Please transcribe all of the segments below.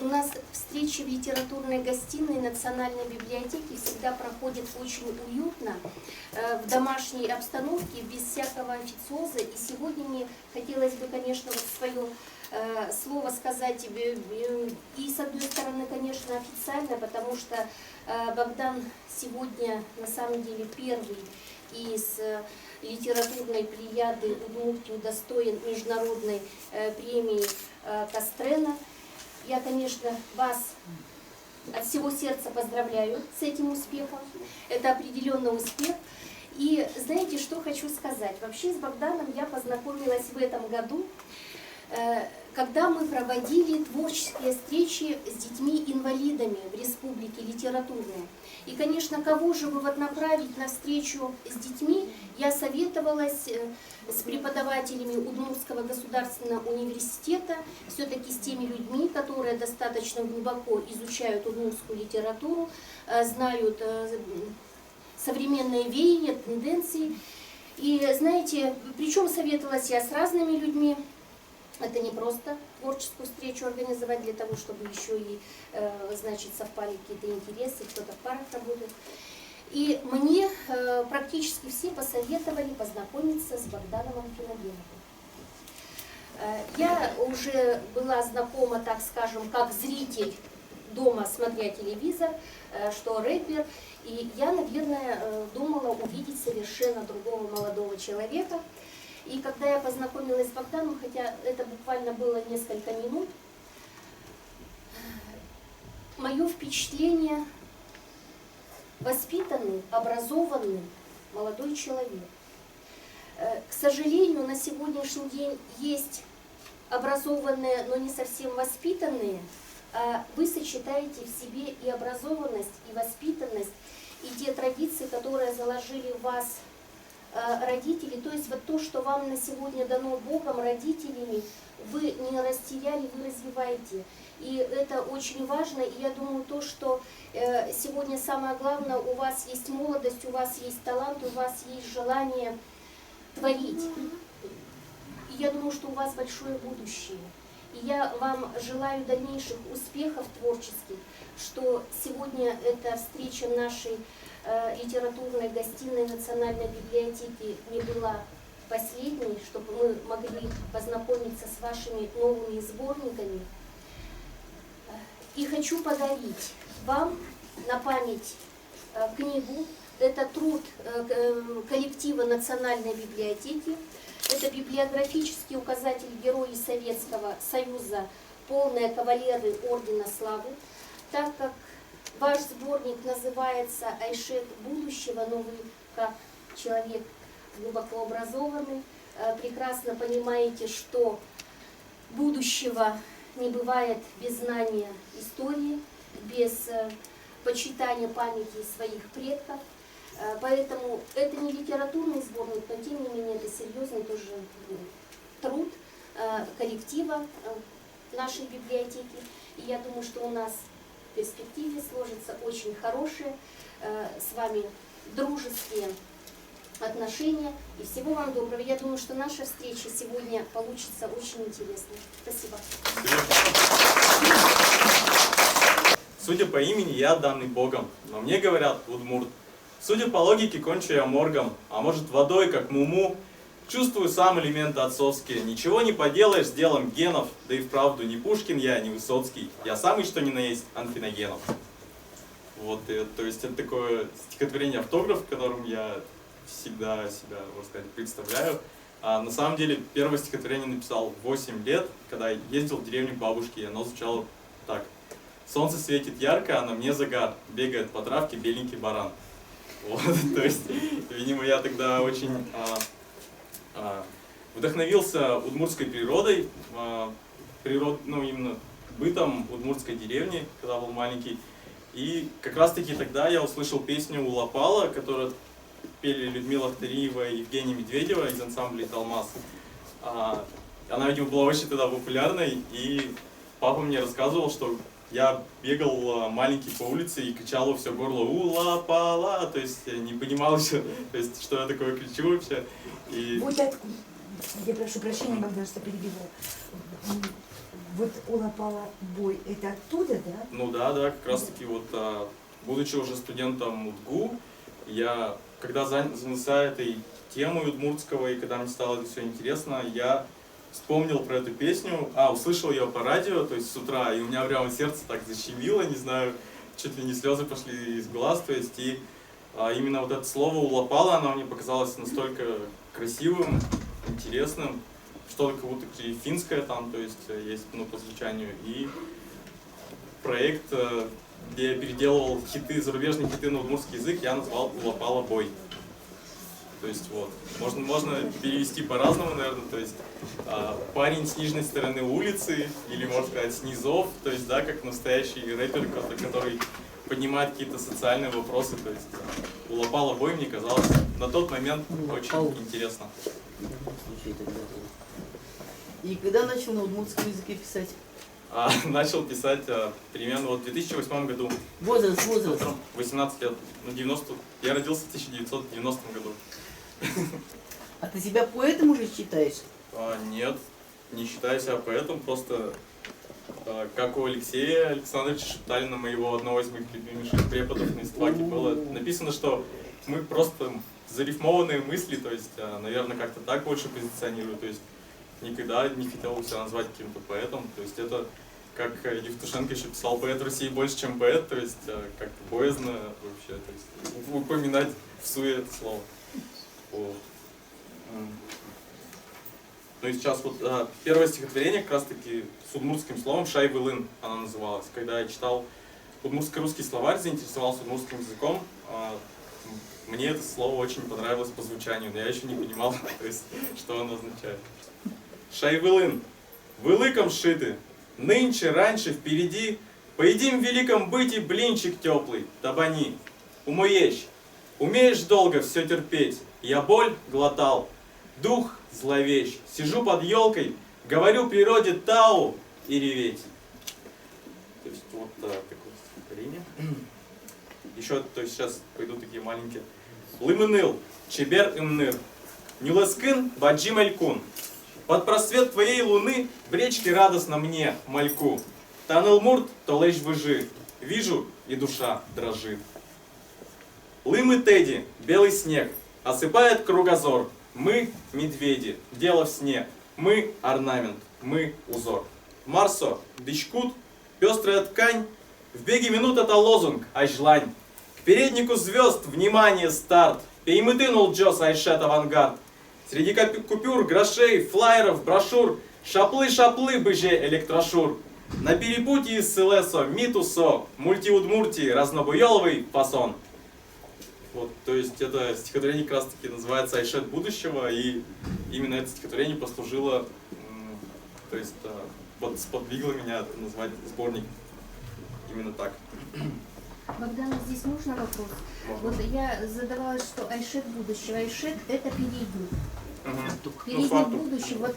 У нас встречи в литературной гостиной Национальной библиотеки всегда проходят очень уютно, в домашней обстановке, без всякого официоза. И сегодня мне хотелось бы, конечно, вот свое слово сказать и, с одной стороны, конечно, официально, потому что Богдан сегодня, на самом деле, первый из литературной плеяды Удмуртии удостоен международной премии Кастрена. Я, конечно, вас от всего сердца поздравляю с этим успехом. Это определенный успех. И знаете, что хочу сказать? Вообще с Богданом я познакомилась в этом году, когда мы проводили творческие встречи с детьми-инвалидами в Республике Литературной. И, конечно, кого же вот направить на встречу с детьми, я советовалась с преподавателями Удмуртского государственного университета, все-таки с теми людьми, которые достаточно глубоко изучают удмуртскую литературу, знают современные веяния, тенденции. И знаете, причем советовалась я с разными людьми. Это не просто творческую встречу организовать для того, чтобы еще и, значит, совпали какие-то интересы, кто-то в парах работает. И мне практически все посоветовали познакомиться с Богданом Амфиногеновым. Я уже была знакома, так скажем, как зритель дома, смотря телевизор, что рэпер. И я, наверное, думала увидеть совершенно другого молодого человека. И когда я познакомилась с Богданом, хотя это буквально было несколько минут, мое впечатление — воспитанный, образованный молодой человек. К сожалению, на сегодняшний день есть образованные, но не совсем воспитанные. Вы сочетаете в себе и образованность, и воспитанность, и те традиции, которые заложили в вас родители, то есть вот то, что вам на сегодня дано Богом, родителями, вы не растеряли, вы развиваете. И это очень важно, и я думаю, то, что сегодня самое главное, у вас есть молодость, у вас есть талант, у вас есть желание творить. И я думаю, что у вас большое будущее. И я вам желаю дальнейших успехов творческих, что сегодня эта встреча нашей литературной гостиной Национальной библиотеки не была последней, чтобы мы могли познакомиться с вашими новыми сборниками. И хочу подарить вам на память книгу. Это труд коллектива Национальной библиотеки. Это библиографический указатель Герои Советского Союза, полные кавалеры Ордена Славы. Так как ваш сборник называется «Айшет будущего», но вы, как человек глубоко образованный, прекрасно понимаете, что будущего не бывает без знания истории, без почитания памяти своих предков. Поэтому это не литературный сборник, но тем не менее это серьезный тоже труд коллектива нашей библиотеки. И я думаю, что у нас в перспективе сложатся очень хорошие с вами дружеские отношения. И всего вам доброго. Я думаю, что наша встреча сегодня получится очень интересной. Спасибо. Судя по имени, я данный Богом, но мне говорят удмурт. Судя по логике, кончу я моргом, а может водой, как муму. Чувствую сам элементы отцовские. Ничего не поделаешь с делом генов, да и вправду не Пушкин я, не Высоцкий. Я самый что ни на есть Амфиногенов. Вот, то есть это такое стихотворение-автограф, в котором я всегда себя, можно сказать, представляю. А на самом деле первое стихотворение написал в 8 лет, когда ездил в деревню к бабушке, и оно звучало так. Солнце светит ярко, а на мне загар, бегает по травке беленький баран. Вот, то есть, видимо, я тогда очень вдохновился удмуртской природой, ну, именно бытом удмуртской деревни, когда был маленький. И как раз таки тогда я услышал песню «Улапала», которую пели Людмила Ахтариева и Евгения Медведева из ансамбля «Талмаз». Она, видимо, была очень тогда популярной, и папа мне рассказывал, что я бегал маленький по улице и кричал во все горло «Улапала», то есть не понимал еще, то есть, что я такое кричу вообще. И... Я прошу прощения, Богдан, что перебиваю. Вот Улапала бой, это оттуда, да? Ну да, да, как раз таки вот, будучи уже студентом УДГУ, я, когда занялся этой темой удмуртского, и когда мне стало это все интересно, я вспомнил про эту песню, услышал ее по радио, то есть с утра, и у меня прямо сердце так защемило, не знаю, чуть ли не слезы пошли из глаз, то есть, и именно вот это слово «улапала», оно мне показалось настолько красивым, интересным, что-то как будто и финское там, то есть, есть, ну, по звучанию, и проект, где я переделывал хиты, зарубежные хиты на удмуртский язык, я назвал «Улапала бой». То есть вот, можно перевести по-разному, наверное, то есть парень с нижней стороны улицы, или можно сказать с низов, то есть, да, как настоящий рэпер, который поднимает какие-то социальные вопросы, то есть «Улапала бой» мне казалось на тот момент очень интересно. И когда начал на удмуртском языке писать? Начал писать примерно вот в 2008 году. Возраст. 18 лет. Ну, 90. Я родился в 1990 году. А ты себя поэтом уже считаешь? Нет, не считаю себя поэтом, просто как у Алексея Александровича Шепталина, моего одного из моих любимейших преподов на истфаке, было написано, что мы просто зарифмованные мысли, то есть, наверное, как-то так больше позиционирую, то есть никогда не хотел себя назвать каким-то поэтом, то есть это, как Евтушенко еще писал, поэт в России больше, чем поэт, то есть как-то боязно вообще, то есть упоминать в суе это слово. Вот. Ну и сейчас вот первое стихотворение как раз таки с удмуртским словом «Шай-вылын» оно называлось. Когда я читал удмуртско-русский словарь, заинтересовался удмуртским языком, мне это слово очень понравилось по звучанию, но я еще не понимал, то есть, что оно означает. Шай-вылын, вылыком сшиты, нынче, раньше, впереди, поедим в великом быте блинчик теплый, табани. Умоешь, умеешь долго все терпеть, я боль глотал, дух зловещ, сижу под елкой, говорю природе тау и реветь. То есть вот такое стихотворение. Еще, то есть сейчас пойдут такие маленькие. Лымыныл, чебер имныр, нюлескын баджи малькун. Под просвет твоей луны в речке радостно мне мальку. Таныл мурт, то лечь выжи, вижу и душа дрожит. Лымы Тедди, белый снег, осыпает кругозор. Мы медведи, дело в сне, мы орнамент, мы узор. Марсо, дичкут, пестрая ткань, в беге минут это лозунг, ажлань. К переднику звезд, внимание, старт, пеймытынул Джос Айшет авангард. Среди купюр, грошей, флайеров, брошюр, шаплы-шаплы быже электрошур. На перепутье с Селесо, Митусо, мультиудмуртии, разнобуеловый фасон. Вот, то есть это стихотворение как раз таки называется «Айшет будущего», и именно это стихотворение послужило, то есть вот сподвигло меня назвать сборник именно так. Богдан, здесь можно вопрос? Вот я задавалась, что Айшет будущего. Айшет — это передник. Передник будущего,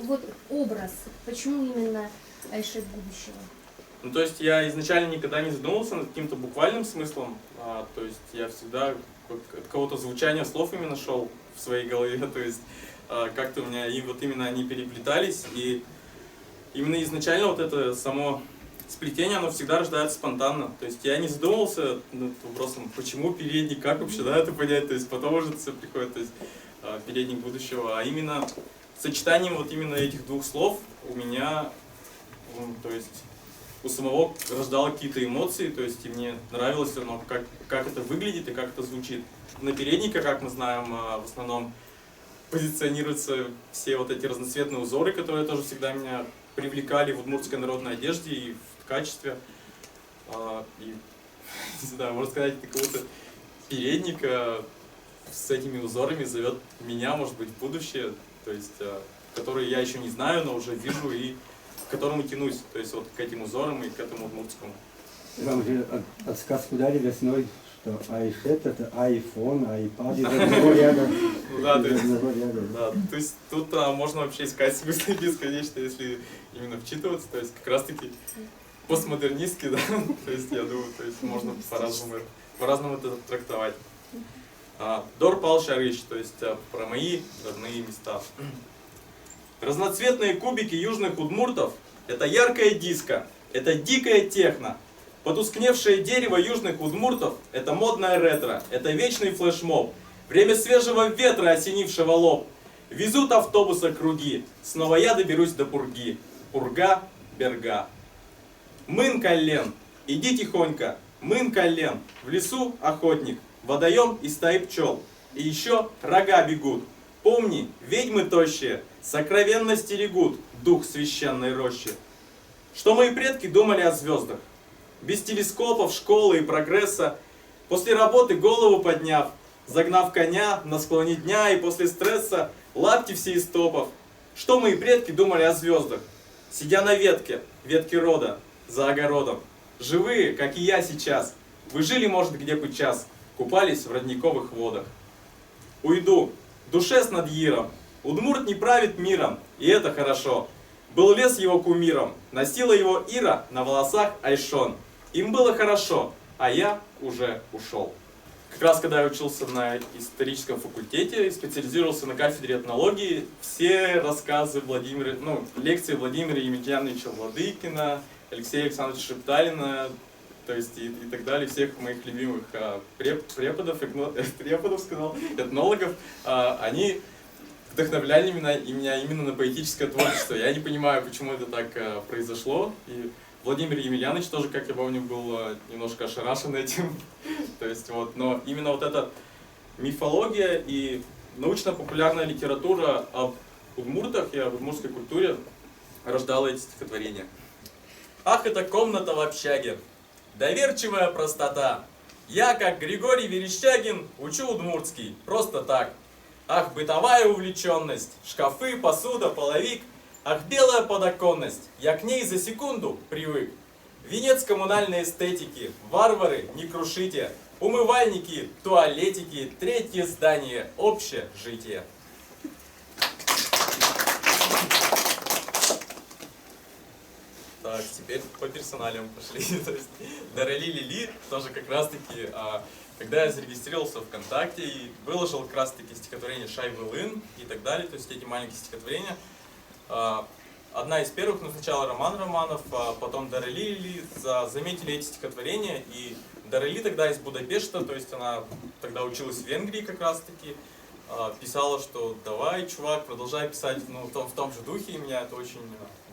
вот образ. Почему именно Айшет будущего? Ну, то есть я изначально никогда не задумывался над каким-то буквальным смыслом, то есть я всегда от какого-то звучания слов именно шел в своей голове, то есть как-то у меня и вот именно они переплетались, и именно изначально вот это само сплетение, оно всегда рождается спонтанно, то есть я не задумывался над вопросом, почему передник, как вообще, да, это понять, то есть потом уже это все приходит, то есть передник будущего, а именно сочетанием вот именно этих двух слов у меня, то есть у самого рождало какие-то эмоции, то есть и мне нравилось все равно, как это выглядит и как это звучит. На переднике, как мы знаем, в основном позиционируются все вот эти разноцветные узоры, которые тоже всегда меня привлекали в удмуртской народной одежде и в ткачестве. И, не знаю, можно сказать, какого-то передника с этими узорами зовет меня, может быть, в будущее, то есть, который я еще не знаю, но уже вижу и к которому тянусь, то есть вот к этим узорам и к этому удмуртскому. Вам же подсказку дали весной, что Айшет — это iPhone, iPad, из одного ряда. Да, то есть тут можно вообще искать смыслы бесконечно, если именно вчитываться, то есть как раз таки постмодернистски, да, то есть я думаю, то есть можно по-разному это трактовать. Дор Пал Шарыч, то есть про мои родные места. Разноцветные кубики южных удмуртов это яркое диско, это дикая техно. Потускневшее дерево южных удмуртов – это модная ретро, это вечный флешмоб. Время свежего ветра, осенившего лоб. Везут автобуса круги, снова я доберусь до пурги. Пурга, берга. Мын колен, иди тихонько, мын колен. В лесу охотник, водоем и стаи пчел. И еще рога бегут. Помни, ведьмы тощие, сокровенно стерегут дух священной рощи. Что мои предки думали о звездах? Без телескопов, школы и прогресса, после работы голову подняв, загнав коня на склоне дня и после стресса лапти все из топов. Что мои предки думали о звездах? Сидя на ветке, ветке рода, за огородом. Живые, как и я сейчас, вы жили, может, где бы час, купались в родниковых водах. Уйду, душе с надъиром, удмурт не правит миром, и это хорошо. Был лес его кумиром, носила его Ира, на волосах Айшон. Им было хорошо, а я уже ушел. Как раз когда я учился на историческом факультете и специализировался на кафедре этнологии, все рассказы лекции Владимира Емельяновича Владыкина, Алексея Александровича Шепталина, то есть и так далее, всех моих любимых преподов, этнологов, они вдохновляли меня именно на поэтическое творчество. Я не понимаю, почему это так произошло. И Владимир Емельянович тоже, как я помню, был немножко ошарашен этим. То есть но именно вот эта мифология и научно-популярная литература об удмуртах и об удмуртской культуре рождала эти стихотворения. Ах, это комната в общаге, доверчивая простота. Я, как Григорий Верещагин, учу удмуртский, просто так. Ах, бытовая увлеченность, шкафы, посуда, половик. Ах, белая подоконность, я к ней за секунду привык. Венец коммунальной эстетики, варвары, не крушите. Умывальники, туалетики, третье здание, общежитие. Так, теперь по персоналиям пошли. То есть Дарали Лили тоже как раз таки, когда я зарегистрировался ВКонтакте и выложил как раз таки стихотворение Шайвы-Лын и так далее, то есть эти маленькие стихотворения. Одна из первых, но сначала Роман Романов, а потом Дарали Лили заметили эти стихотворения, и Дарали тогда из Будапешта, то есть она тогда училась в Венгрии как раз таки, писала, что давай, чувак, продолжай писать в том же духе, и меня это очень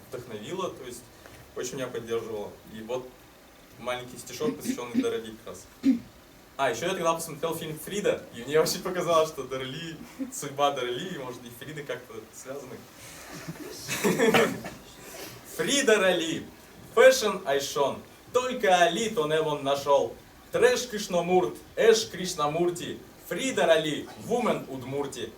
вдохновило, то есть очень меня поддерживало. И вот маленький стишок, посвященный Дарали как раз. Еще я тогда посмотрел фильм «Фрида», и мне очень показалось, что Дарали, судьба Дарали, может, и Фриды как-то связаны. Фрида Рали, фэшн Айшон, только Али то невон нашел. Трэш Кришнамурт, Эш Кришнамурти, Фрида Рали, вумен Удмурти.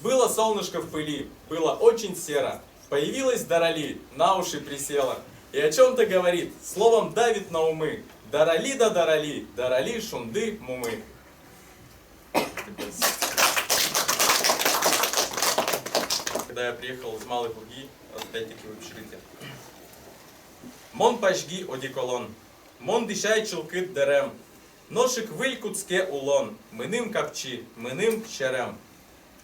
Было солнышко в пыли, было очень серо. Появилась Дарали, на уши присела. И о чем-то говорит, словом давит на умы. Дарали да Дарали, Дарали шунды мумы. Когда я приехал из Малой Пурги, опять-таки в общежитие. Мон пажги одеколон, мон дишай чулкыт дерем, ношик вылькутске улон, мыным капчи, мыным щерем.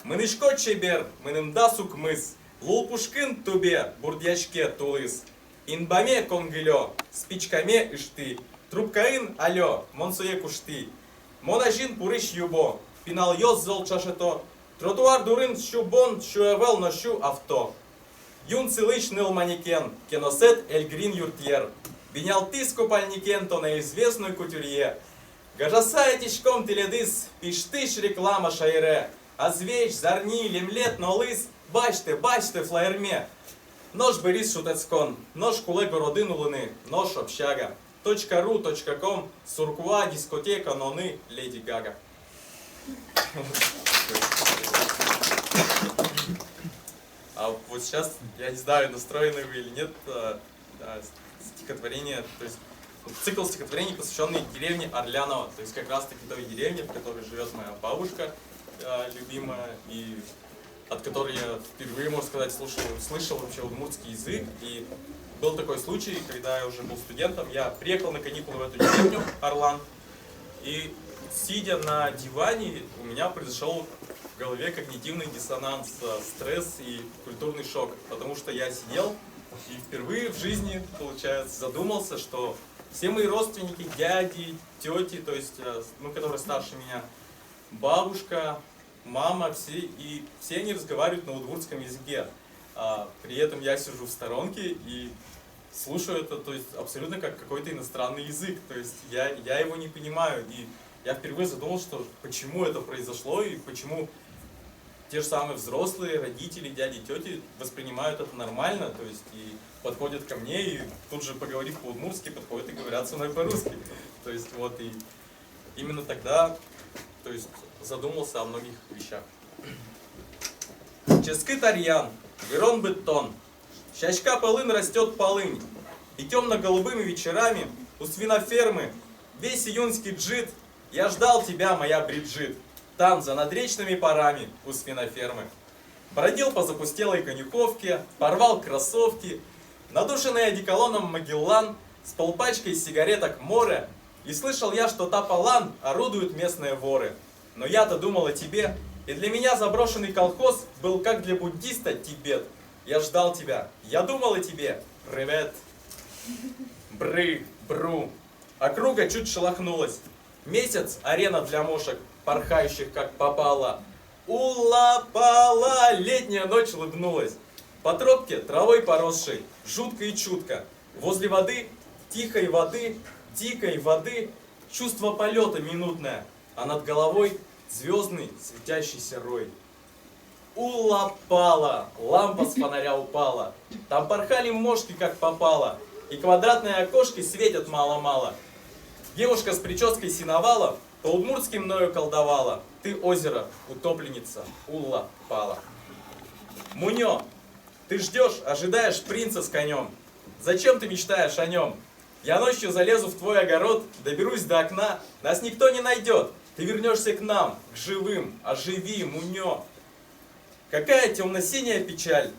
Мынышко чебер, мыным дасук мыс, лулпушкын тубе, бурдячке тулыс. Инбаме конгылё, спичкаме ишты, трубкаын алё, монсуе кушты. Монажин пурыш юбо, пинал йоз зол чашето, тротуар дурын щубон, щуевел нощу авто. Юн цилыч ныл манекен, кеносет эль грин юртьер. Бинял ты скупальникен, то на известную кутюрье. Гажаса этичком теледыс, пиштыш реклама шайре. Азвеч, зарни, лемлет, нолыс, бачте, флаерме. Нож берис шутецкон, нож кулего родину лыны, нож общага. .ru, .com, сурква, дискотека, ноны, Леди Гага. А вот сейчас, я не знаю, настроены вы или нет, стихотворение, то есть цикл стихотворений, посвященный деревне Орлянова, то есть как раз таки той деревне, в которой живет моя бабушка любимая, и от которой я впервые, можно сказать, слышал вообще удмуртский язык. И был такой случай, когда я уже был студентом, я приехал на каникулы в эту деревню, Орлан, и сидя на диване, у меня произошел в голове когнитивный диссонанс, стресс и культурный шок, потому что я сидел И впервые в жизни, получается, задумался, что все мои родственники, дяди, тети, то есть, ну, которые старше меня, бабушка, мама, все они разговаривают на удмуртском языке. При этом я сижу в сторонке и слушаю это, то есть, абсолютно как какой-то иностранный язык. То есть я его не понимаю. И я впервые задумался, что почему это произошло и почему те же самые взрослые, родители, дяди, тети воспринимают это нормально, то есть и подходят ко мне, и тут же, поговорив по-удмуртски, подходят и говорят со мной по-русски. То есть вот, и именно тогда, то есть, задумался о многих вещах. Чески тарьян, верон бетон, щачка полын растет полынь, и темно-голубыми вечерами у свинофермы весь июньский джит, я ждал тебя, моя Бриджит. Там, за надречными парами у свинофермы. Бродил по запустелой конюховке, порвал кроссовки, надушенный одеколоном Магеллан, с полпачкой сигареток море, и слышал я, что Тапалан орудуют местные воры. Но я-то думал о тебе, и для меня заброшенный колхоз был как для буддиста Тибет. Я ждал тебя, я думал о тебе. Привет. Бры, бру. Округа чуть шелохнулась. Месяц, арена для мошек, порхающих как попало. Улапала, летняя ночь улыбнулась. По тропке, травой поросшей, жутко и чутко. Возле воды, тихой воды, дикой воды, чувство полета минутное, а над головой звездный светящийся рой. Улапала, лампа с фонаря упала. Там порхали мошки как попало, и квадратные окошки светят мало-мало. Девушка с прической синовала по-удмуртски мною колдовала. Ты озеро, утопленница, Улла пала. Мунё, ты ждешь, ожидаешь принца с конем. Зачем ты мечтаешь о нем? Я ночью залезу в твой огород, доберусь до окна, нас никто не найдет. Ты вернешься к нам, к живым, оживи, Мунё. Какая темно-синяя печаль,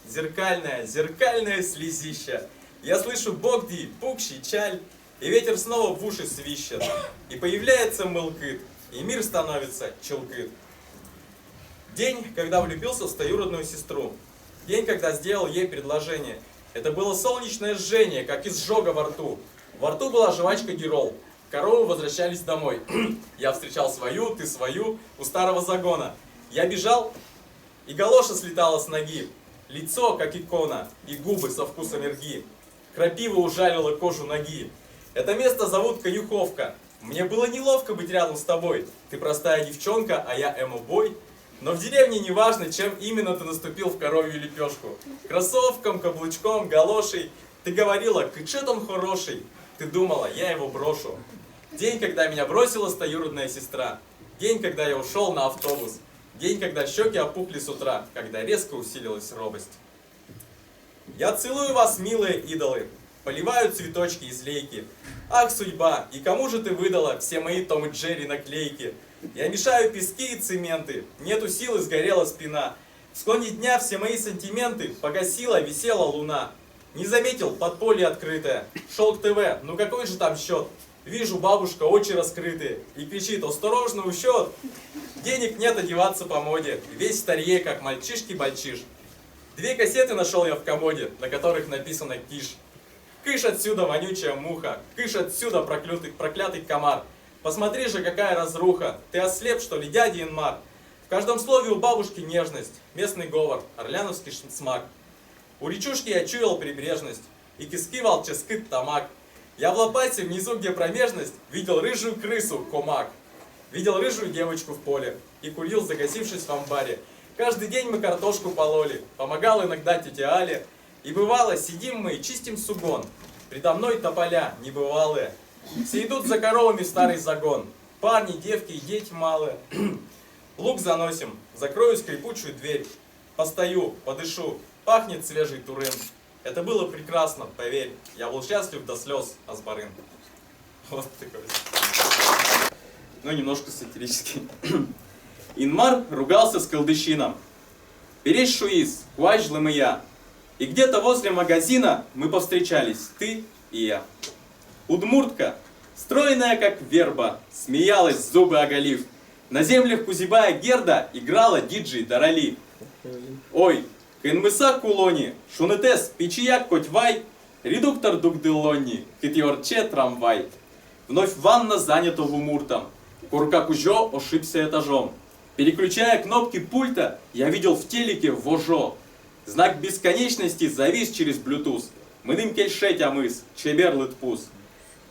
зеркальная, зеркальная слезища. Я слышу богди, пукщий чаль, и ветер снова в уши свищет, и появляется мылкыт, и мир становится челкыт. День, когда влюбился в стоюродную сестру. День, когда сделал ей предложение. Это было солнечное жжение, как из жога во рту. Во рту была жвачка Герол. Коровы возвращались домой. Я встречал свою, ты свою, у старого загона. Я бежал, и галоша слетала с ноги. Лицо, как икона, и губы со вкусом ирги. Крапива ужалила кожу ноги. Это место зовут Конюховка. Мне было неловко быть рядом с тобой. Ты простая девчонка, а я эмо-бой. Но в деревне не важно, чем именно ты наступил в коровью лепешку. Кроссовком, каблучком, галошей. Ты говорила, кычет он хороший. Ты думала, я его брошу. День, когда меня бросила стоюродная сестра. День, когда я ушел на автобус. День, когда щеки опухли с утра, когда резко усилилась робость. Я целую вас, милые идолы. Поливают цветочки из лейки. Ах, судьба, и кому же ты выдала все мои Том и Джерри наклейки? Я мешаю пески и цементы, нету силы, сгорела спина. В склоне дня все мои сантименты погасила, висела луна. Не заметил, подполье открытое. Шел к ТВ, ну какой же там счет? Вижу, бабушка, очи раскрытые, и кричит, осторожно, учет. Денег нет, одеваться по моде, весь старье, как мальчишки-бальчиш. 2 кассеты нашел я в комоде, на которых написано «Киш». Кыш отсюда, вонючая муха, кыш отсюда, проклятый комар. Посмотри же, какая разруха, ты ослеп, что ли, дядя Инмар? В каждом слове у бабушки нежность, местный говор, орляновский смак. У речушки я чуял прибрежность, и кискивал ческыт тамак. Я в лопате, внизу, где промежность, видел рыжую крысу, комак. Видел рыжую девочку в поле и курил, загасившись в амбаре. Каждый день мы картошку пололи, помогал иногда тетя Аля. И бывало, сидим мы и чистим сугон. Предо мной тополя небывалые. Все идут за коровами в старый загон. Парни, девки и дети малые. Лук заносим, закрою скрипучую дверь. Постою, подышу, пахнет свежий турын. Это было прекрасно, поверь. Я был счастлив до слез, Азбарын. Вот такой. Ну, немножко сатирический. Инмар ругался с колдыщином. Пересь шуиз, куаджлым и я. И где-то возле магазина мы повстречались, ты и я. Удмуртка, стройная как верба, смеялась, зубы оголив. На землях Кузибая Герда играла диджей Дарали. Ой, Кенмыса кулони, шунетес печияк котьвай, редуктор дугделони, китьорче трамвай. Вновь ванна занята вумуртом. Курка-кужо ошибся этажом. Переключая кнопки пульта, я видел в телеке вожо. Знак бесконечности завис через Bluetooth. Мыдым кельшетя мыс, чеберлыт пус.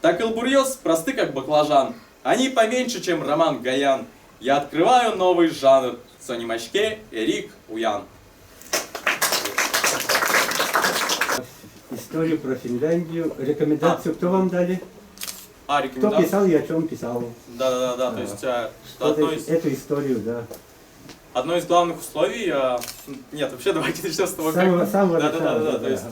Так илбурьёс просты как баклажан. Они поменьше, чем Роман Гаян. Я открываю новый жанр. Сонимачке Эрик Уян. Историю про Финляндию. Рекомендацию кто вам дали? Кто Рекомендация? писал и о чем писал? Да. То есть Эту историю, да. одно из главных условий... Нет, вообще давайте начнем с того, Самого Да. начала, То есть...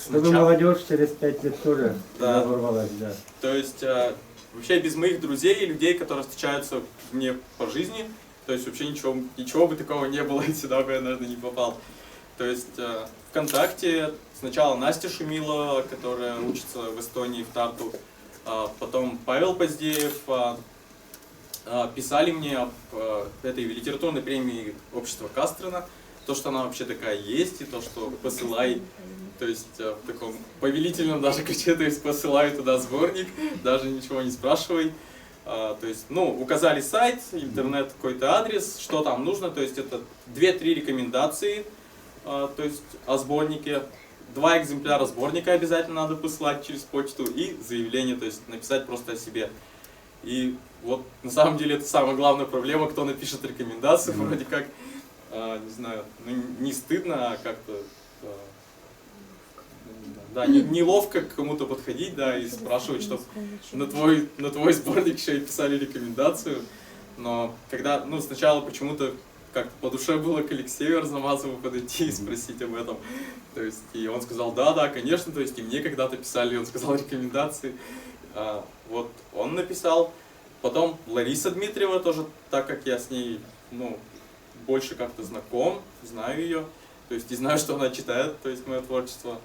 Чтобы сначала- молодежь через 5 лет тоже Да. ворвалась, да. То есть, вообще без моих друзей и людей, которые встречаются мне по жизни, то есть вообще ничего бы такого не было, и сюда бы я, наверное, не попал. То есть, ВКонтакте сначала Настя Шумилова, которая учится в Эстонии, в Тарту, потом Павел Поздеев, писали мне об этой литературной премии общества Кастрена, то, что она вообще такая есть, и то, что посылай, то есть в таком повелительном даже ключе, то есть посылай туда сборник, даже ничего не спрашивай. То есть, указали сайт, интернет, какой-то адрес, что там нужно, то есть это 2-3 рекомендации, то есть о сборнике, 2 экземпляра сборника обязательно надо посылать через почту и заявление, то есть написать просто о себе. И вот на самом деле это самая главная проблема, кто напишет рекомендацию, вроде как, не знаю, не стыдно, а как-то, да, неловко к кому-то подходить, да, и спрашивать, чтобы на твой сборник еще и писали рекомендацию. Но когда, сначала почему-то как-то по душе было к Алексею Арзамасову подойти и спросить об этом. То есть, и он сказал, да, конечно, то есть и мне когда-то писали, он сказал рекомендации. Вот он написал. Потом Лариса Дмитриева тоже, так как я с ней, больше как-то знаком, знаю ее, то есть и знаю, что она читает, то есть мое творчество.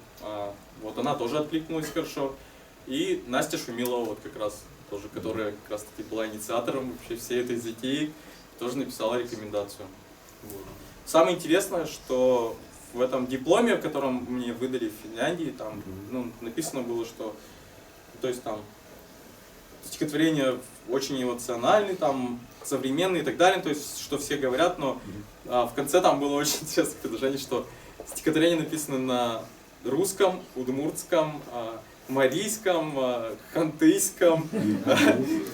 Вот она тоже откликнулась хорошо. И Настя Шумилова, вот как раз тоже, которая как раз таки была инициатором вообще всей этой затеи, тоже написала рекомендацию. Вот. Самое интересное, что в этом дипломе, в котором мне выдали в Финляндии, там написано было, что то есть там стихотворение очень эмоциональное, там современные и так далее, то есть что все говорят, но в конце там было очень интересное предложение, что стихотворение написано на русском, удмуртском, марийском, хантыйском,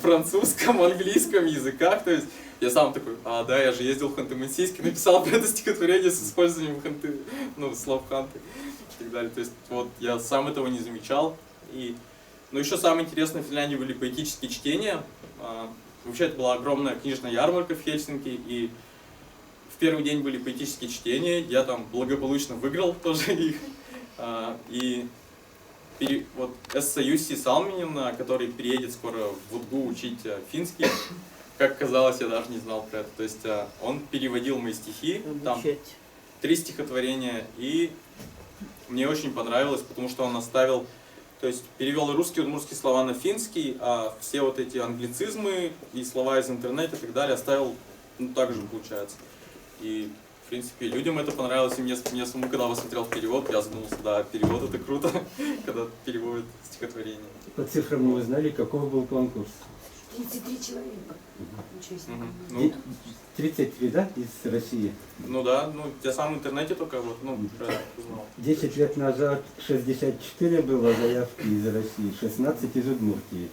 французском, английском языках, то есть я сам такой, да, я же ездил в Ханты-Мансийск, написал про это стихотворение с использованием слов ханты и так далее, то есть вот я сам этого не замечал. Но еще самое интересное в Финляндии были поэтические чтения. Вообще это была огромная книжная ярмарка в Хельсинки, и в первый день были поэтические чтения, я там благополучно выиграл тоже их. И вот эссе Юсси Салминина, который переедет скоро в Удгу учить финский, как казалось, я даже не знал про это. То есть он переводил мои стихи, там 3 стихотворения, и мне очень понравилось, потому что он оставил, то есть перевел русские, удмуртские слова на финский, а все вот эти англицизмы и слова из интернета и так далее оставил, так же получается. И в принципе людям это понравилось, и мне самому, когда посмотрел перевод, я задумался, да, перевод это круто, когда переводят стихотворение. По цифрам не узнали, каков был конкурс? 33 человека. Ну, 33, да, из России? Да, я сам в интернете только вот, про это узнал. 10 лет назад 64 было заявки из России, 16 из Удмуртии.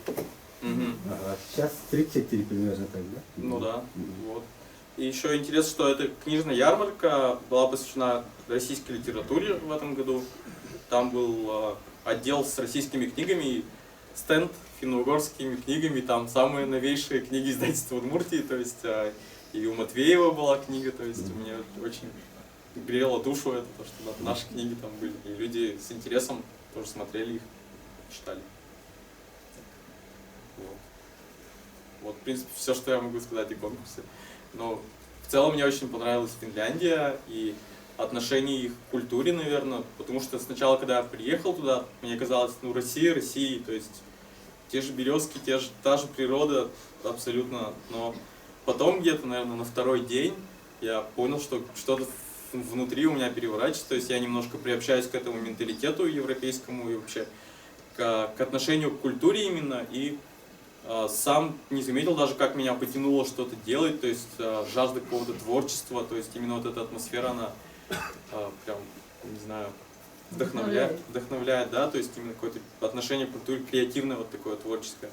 Ага, сейчас 33 примерно так, да? Да, вот. И еще интересно, что эта книжная ярмарка была посвящена российской литературе в этом году. Там был отдел с российскими книгами, и стенд финно-угорскими книгами, там самые новейшие книги издательства Удмуртии, то есть и у Матвеева была книга, то есть мне очень грело душу это, то, что наши книги там были, и люди с интересом тоже смотрели их, читали. Вот, в принципе, все, что я могу сказать о конкурсе. Но в целом мне очень понравилась Финляндия и отношение их к культуре, наверное, потому что сначала, когда я приехал туда, мне казалось, Россия, то есть те же березки, та же природа абсолютно, но потом где-то, наверное, на 2-й день я понял, что что-то внутри у меня переворачивается, то есть я немножко приобщаюсь к этому менталитету европейскому и вообще к отношению к культуре именно, и сам не заметил даже, как меня потянуло что-то делать, то есть жажда какого-то творчества, то есть именно вот эта атмосфера, она прям, не знаю, вдохновляет, да, то есть именно какое-то отношение к культуре креативное, вот такое творческое.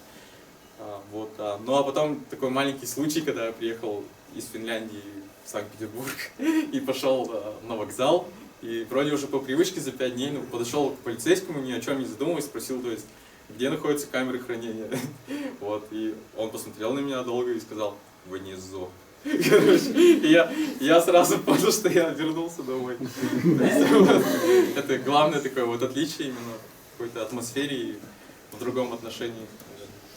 Вот, ну а потом такой маленький случай, когда я приехал из Финляндии в Санкт-Петербург и пошел на вокзал, и вроде уже по привычке за 5 дней подошел к полицейскому, ни о чем не задумываясь, спросил, то есть, где находятся камеры хранения. Вот, и он посмотрел на меня долго и сказал: внизу. Короче, и я сразу понял, что я вернулся домой. Это главное такое вот отличие именно в какой-то атмосфере и в другом отношении.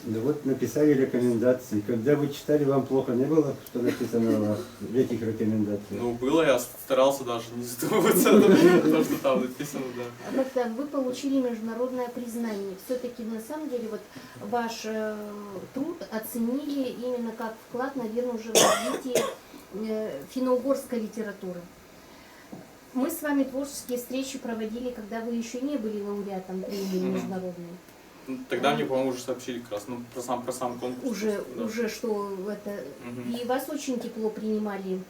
Ну вот написали рекомендации. Когда вы читали, вам плохо не было, что написано у вас в этих рекомендациях? Ну, было, я старался даже не задумываться о том, что там написано, да. Богдан, вы получили международное признание. Все-таки на самом деле вот ваш труд оценили именно как вклад, наверное, уже в развитие финно-угорской литературы. Мы с вами творческие встречи проводили, когда вы еще не были лауреатом премии международной. Тогда мне, по-моему, уже сообщили как раз, ну, про сам конкурс. Уже что это... И вас очень тепло принимали,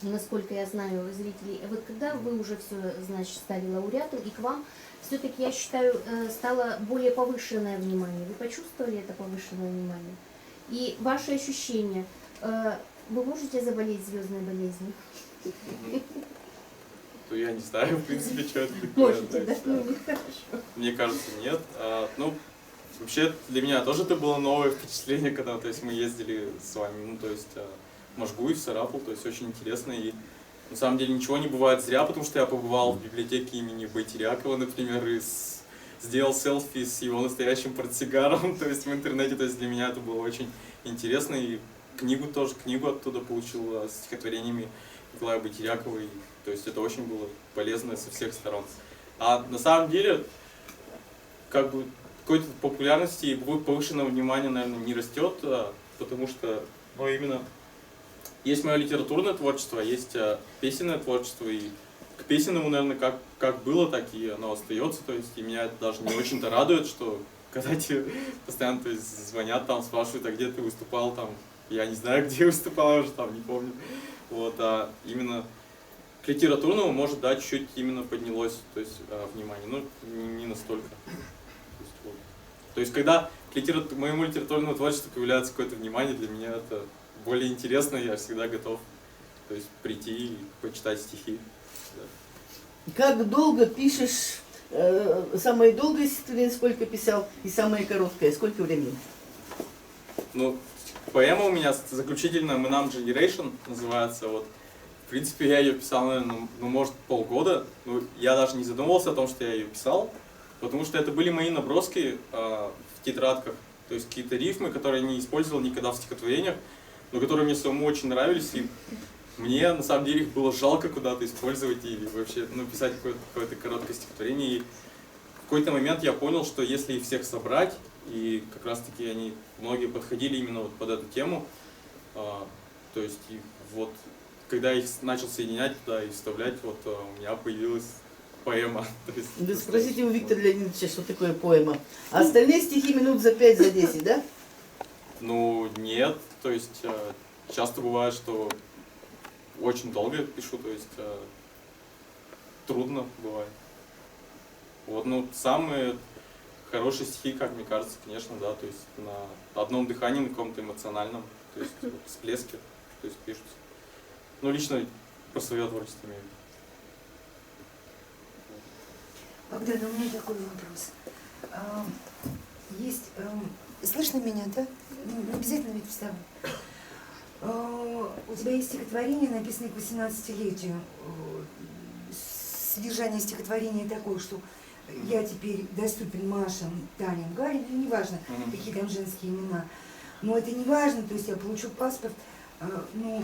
насколько я знаю, зрители. Вот когда вы уже все, значит, стали лауреатом, и к вам все-таки, я считаю, стало более повышенное внимание. Вы почувствовали это повышенное внимание? И ваши ощущения, вы можете заболеть звездной болезнью? То я не знаю, в принципе, что это такое. Можете, да? Ну, нехорошо. Мне кажется, нет. Ну, вообще, для меня тоже это было новое впечатление, когда, то есть, мы ездили с вами, ну, то есть, в Можгу и в Сарапул, то есть, очень интересно. И, на самом деле, ничего не бывает зря, потому что я побывал в библиотеке имени Байтерякова, например, и сделал селфи с его настоящим портсигаром, то есть, в интернете. То есть, для меня это было очень интересно. И книгу оттуда получил с стихотворениями Николая Байтерякова. И, то есть это очень было полезно со всех сторон. А на самом деле, как бы, какой-то популярности и повышенного внимания, наверное, не растет, потому что, ну, именно есть мое литературное творчество, есть песенное творчество, и к песенному, наверное, как было, так и оно остается. То есть и меня это даже не очень-то радует, что когда тебе постоянно, то есть, звонят, там, спрашивают, а где ты выступал, там, я не знаю, где я выступал, я уже там не помню. Вот, а именно к литературному, может, да, чуть-чуть именно поднялось, то есть, внимание, но не настолько. То есть когда к моему литературному творчеству появляется какое-то внимание, для меня это более интересно, я всегда готов, то есть, прийти и почитать стихи. Да. Как долго пишешь, самое долгое стихотворение сколько писал, и самое короткое, сколько времени? Ну, поэма у меня заключительная «Manam Generation» называется, вот. В принципе, я ее писал, наверное, ну, может, полгода. Ну, я даже не задумывался о том, что я ее писал, потому что это были мои наброски в тетрадках, то есть какие-то рифмы, которые я не использовал никогда в стихотворениях, но которые мне самому очень нравились, и мне, на самом деле, их было жалко куда-то использовать и вообще, ну, писать какое-то короткое стихотворение. И в какой-то момент я понял, что если их всех собрать, и как раз-таки они, многие подходили именно вот под эту тему, то есть, и вот, когда я их начал соединять туда и вставлять, вот у меня появилась поэма. Да спросите у Виктора Леонидовича, что такое поэма. А остальные стихи минут за 5, за 10, да? Ну, нет. То есть часто бывает, что очень долго пишу, то есть трудно бывает. Вот, ну, самые хорошие стихи, как мне кажется, конечно, да, то есть на одном дыхании, на каком-то эмоциональном, то есть вот, всплеске, то есть пишутся. Ну, лично про свое творчество имею в виду. Богдан, у меня такой вопрос. Есть... Слышно меня, да? Не обязательно ведь вставать. У тебя есть стихотворение, написанное к 18-летию. Содержание стихотворения такое, что я теперь доступен Машам, Таням, Гарри, ну, неважно, какие там женские имена. Но это не важно, то есть я получу паспорт, но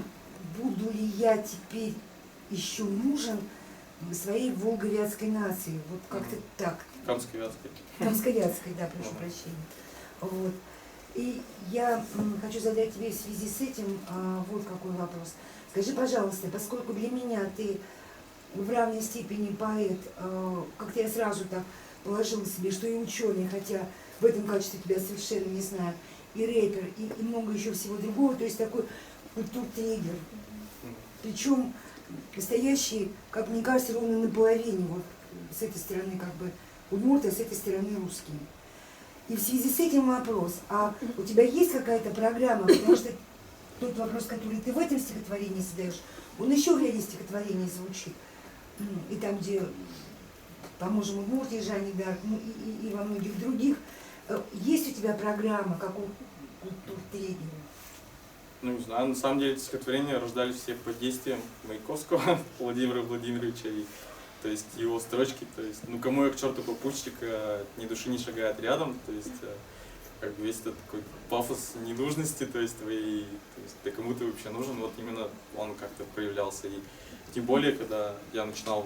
буду ли я теперь еще нужен своей волго-вятской нации? Вот как-то так. Камско-Вятской. Камско-Вятской, да, прошу прощения. Вот. И я хочу задать тебе в связи с этим вот какой вопрос. Скажи, пожалуйста, поскольку для меня ты в равной степени поэт, как-то я сразу так положила себе, что и ученый, хотя в этом качестве тебя совершенно не знаю, и рэпер, и много еще всего другого, то есть такой культур-триггер. Причем настоящий, как мне кажется, ровно наполовине, вот с этой стороны как бы удмурт, а с этой стороны русский. И в связи с этим вопрос, а у тебя есть какая-то программа, потому что тот вопрос, который ты в этом стихотворении задаешь, он еще в ряде стихотворений звучит. И там, где, поможем, Удмуртии, Жанне Дарк, ну и во многих других. Есть у тебя программа, как у культур-трегера? Ну, не знаю, на самом деле эти стихотворения рождались все под действием Маяковского Владимира Владимировича, и, то есть его строчки, то есть, ну кому я к черту попутчик, ни души не шагает рядом, то есть, как бы весь этот такой пафос ненужности, то есть твоей, то есть, да кому ты вообще нужен, вот именно он как-то проявлялся, и тем более, когда я начинал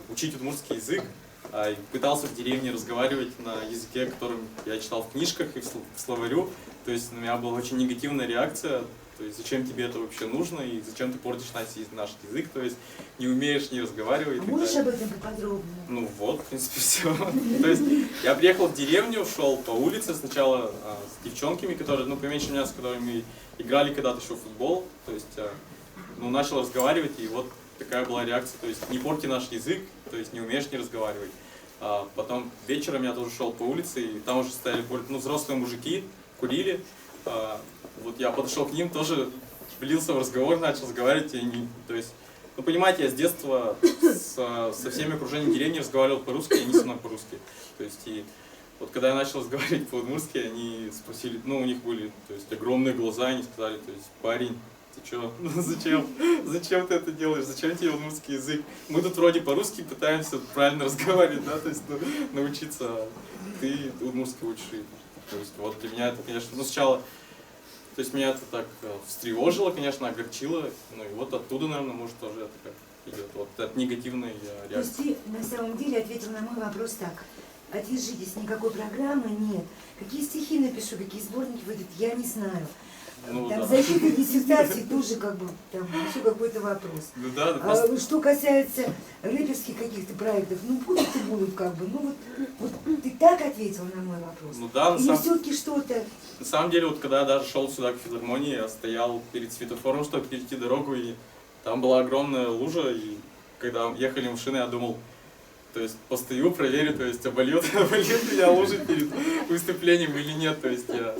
учить удмуртский язык, и пытался в деревне разговаривать на языке, которым я читал в книжках и в словарю, то есть у меня была очень негативная реакция, то есть зачем тебе это вообще нужно и зачем ты портишь наш язык, то есть не умеешь не разговаривать. А можешь об этом поподробнее? Ну вот, в принципе, все. То есть я приехал в деревню, шел по улице сначала с девчонками, которые, ну, поменьше меня, с которыми играли когда-то еще в футбол, то есть, ну, начал разговаривать, и вот такая была реакция, то есть не порти наш язык, то есть не умеешь не разговаривать. Потом вечером я тоже шел по улице, и там уже стояли, ну, взрослые мужики, курили. Вот я подошел к ним, тоже влился в разговор, начал разговаривать, и они, то есть, ну, понимаете, я с детства со всеми окружением деревни разговаривал по-русски, и они со мной по-русски. То есть, и вот когда я начал разговаривать по-удмуртски, они спросили, ну, у них были, то есть, огромные глаза, они сказали, то есть, парень, ты что, ну, зачем ты это делаешь, зачем тебе удмуртский язык? Мы тут вроде по-русски пытаемся правильно разговаривать, да, то есть, ну, научиться, а ты удмуртский учишь. То есть, вот для меня это, конечно, ну, сначала, то есть, меня это так встревожило, конечно, огорчило, ну, и вот оттуда, наверное, может, тоже это как идет, вот от негативной реакции. То есть ты на самом деле ответил на мой вопрос так: отвяжитесь, никакой программы нет. Какие стихи напишу, какие сборники выйдут, я не знаю. Ну, Там да. защита диссертации тоже как бы там еще какой-то вопрос. Ну, да, просто... Что касается рэперских каких-то проектов, ну будут и будут как бы. Ну вот ты так ответил на мой вопрос. Ну, да, Или все-таки что-то. На самом деле, вот когда я даже шел сюда к филармонии, я стоял перед светофором, чтобы перейти дорогу, и там была огромная лужа, и когда ехали машины, я думал, то есть постою, проверю, то есть обольют меня лужи перед выступлением или нет, то есть я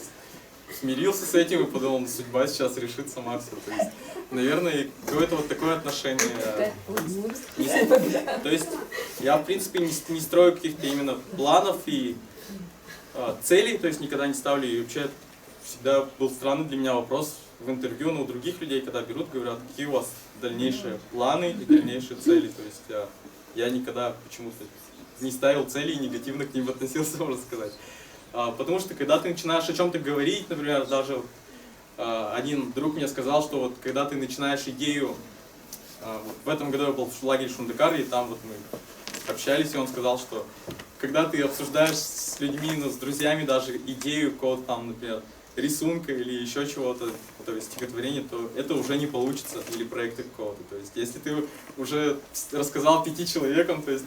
смирился с этим и подумал, судьба сейчас решит сама все, то есть, наверное, какое-то вот такое отношение. То есть я, в принципе, не строю каких-то именно планов и целей, то есть никогда не ставлю, и вообще всегда был странный для меня вопрос в интервью, ну, у других людей, когда берут, говорят, какие у вас дальнейшие планы и дальнейшие цели, то есть я никогда почему-то не ставил цели и негативно к ним относился, можно сказать. Потому что когда ты начинаешь о чем-то говорить, например, даже один друг мне сказал, что вот когда ты начинаешь идею, вот в этом году я был в лагере Шундакар, и там вот мы общались, и он сказал, что когда ты обсуждаешь с людьми, ну, с друзьями даже идею какого-то там, например, рисунка или еще чего-то, стихотворения, то это уже не получится, или проекта какого-то. То есть, если ты уже рассказал 5 человекам, то есть,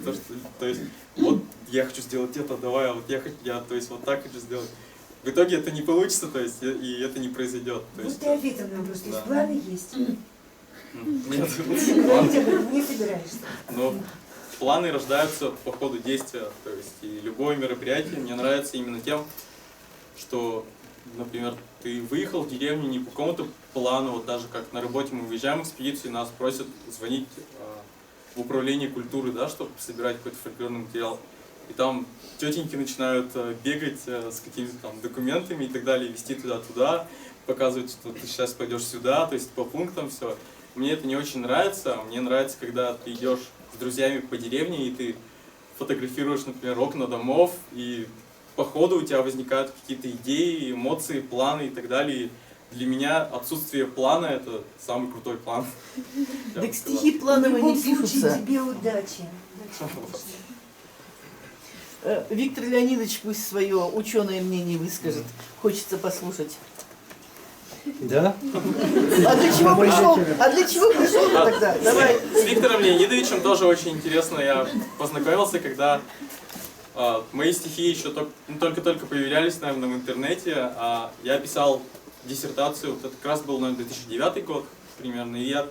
вот я хочу сделать это, давай, а вот я то есть, вот так хочу сделать. В итоге это не получится, то есть, и это не произойдет. То есть, ты ответил на вопрос, то есть планы есть? Нет. Не собираешься? Но планы рождаются по ходу действия, то есть, и любое мероприятие мне нравится именно тем, что, например, ты выехал в деревню не по какому-то плану, вот даже как на работе мы выезжаем в экспедицию, и нас просят звонить в управление культуры, да, чтобы собирать какой-то фольклорный материал. И там тетеньки начинают бегать с какими-то там документами и так далее, вести туда-туда, показывать, что ты сейчас пойдешь сюда, то есть по пунктам все. Мне это не очень нравится. Мне нравится, когда ты идешь с друзьями по деревне, и ты фотографируешь, например, окна домов, и по ходу у тебя возникают какие-то идеи, эмоции, планы и так далее. И для меня отсутствие плана – это самый крутой план. Так стихи планово не пишутся. Тебе удачи. Виктор Леонидович пусть свое ученое мнение выскажет. Хочется послушать. Да? А для чего пришел? А для чего пришел тогда? Давай. С Виктором Леонидовичем тоже очень интересно. Я познакомился, когда мои стихи еще только-только появлялись, наверное, в интернете. Я писал диссертацию, вот это как раз был, наверное, 2009 год примерно, и я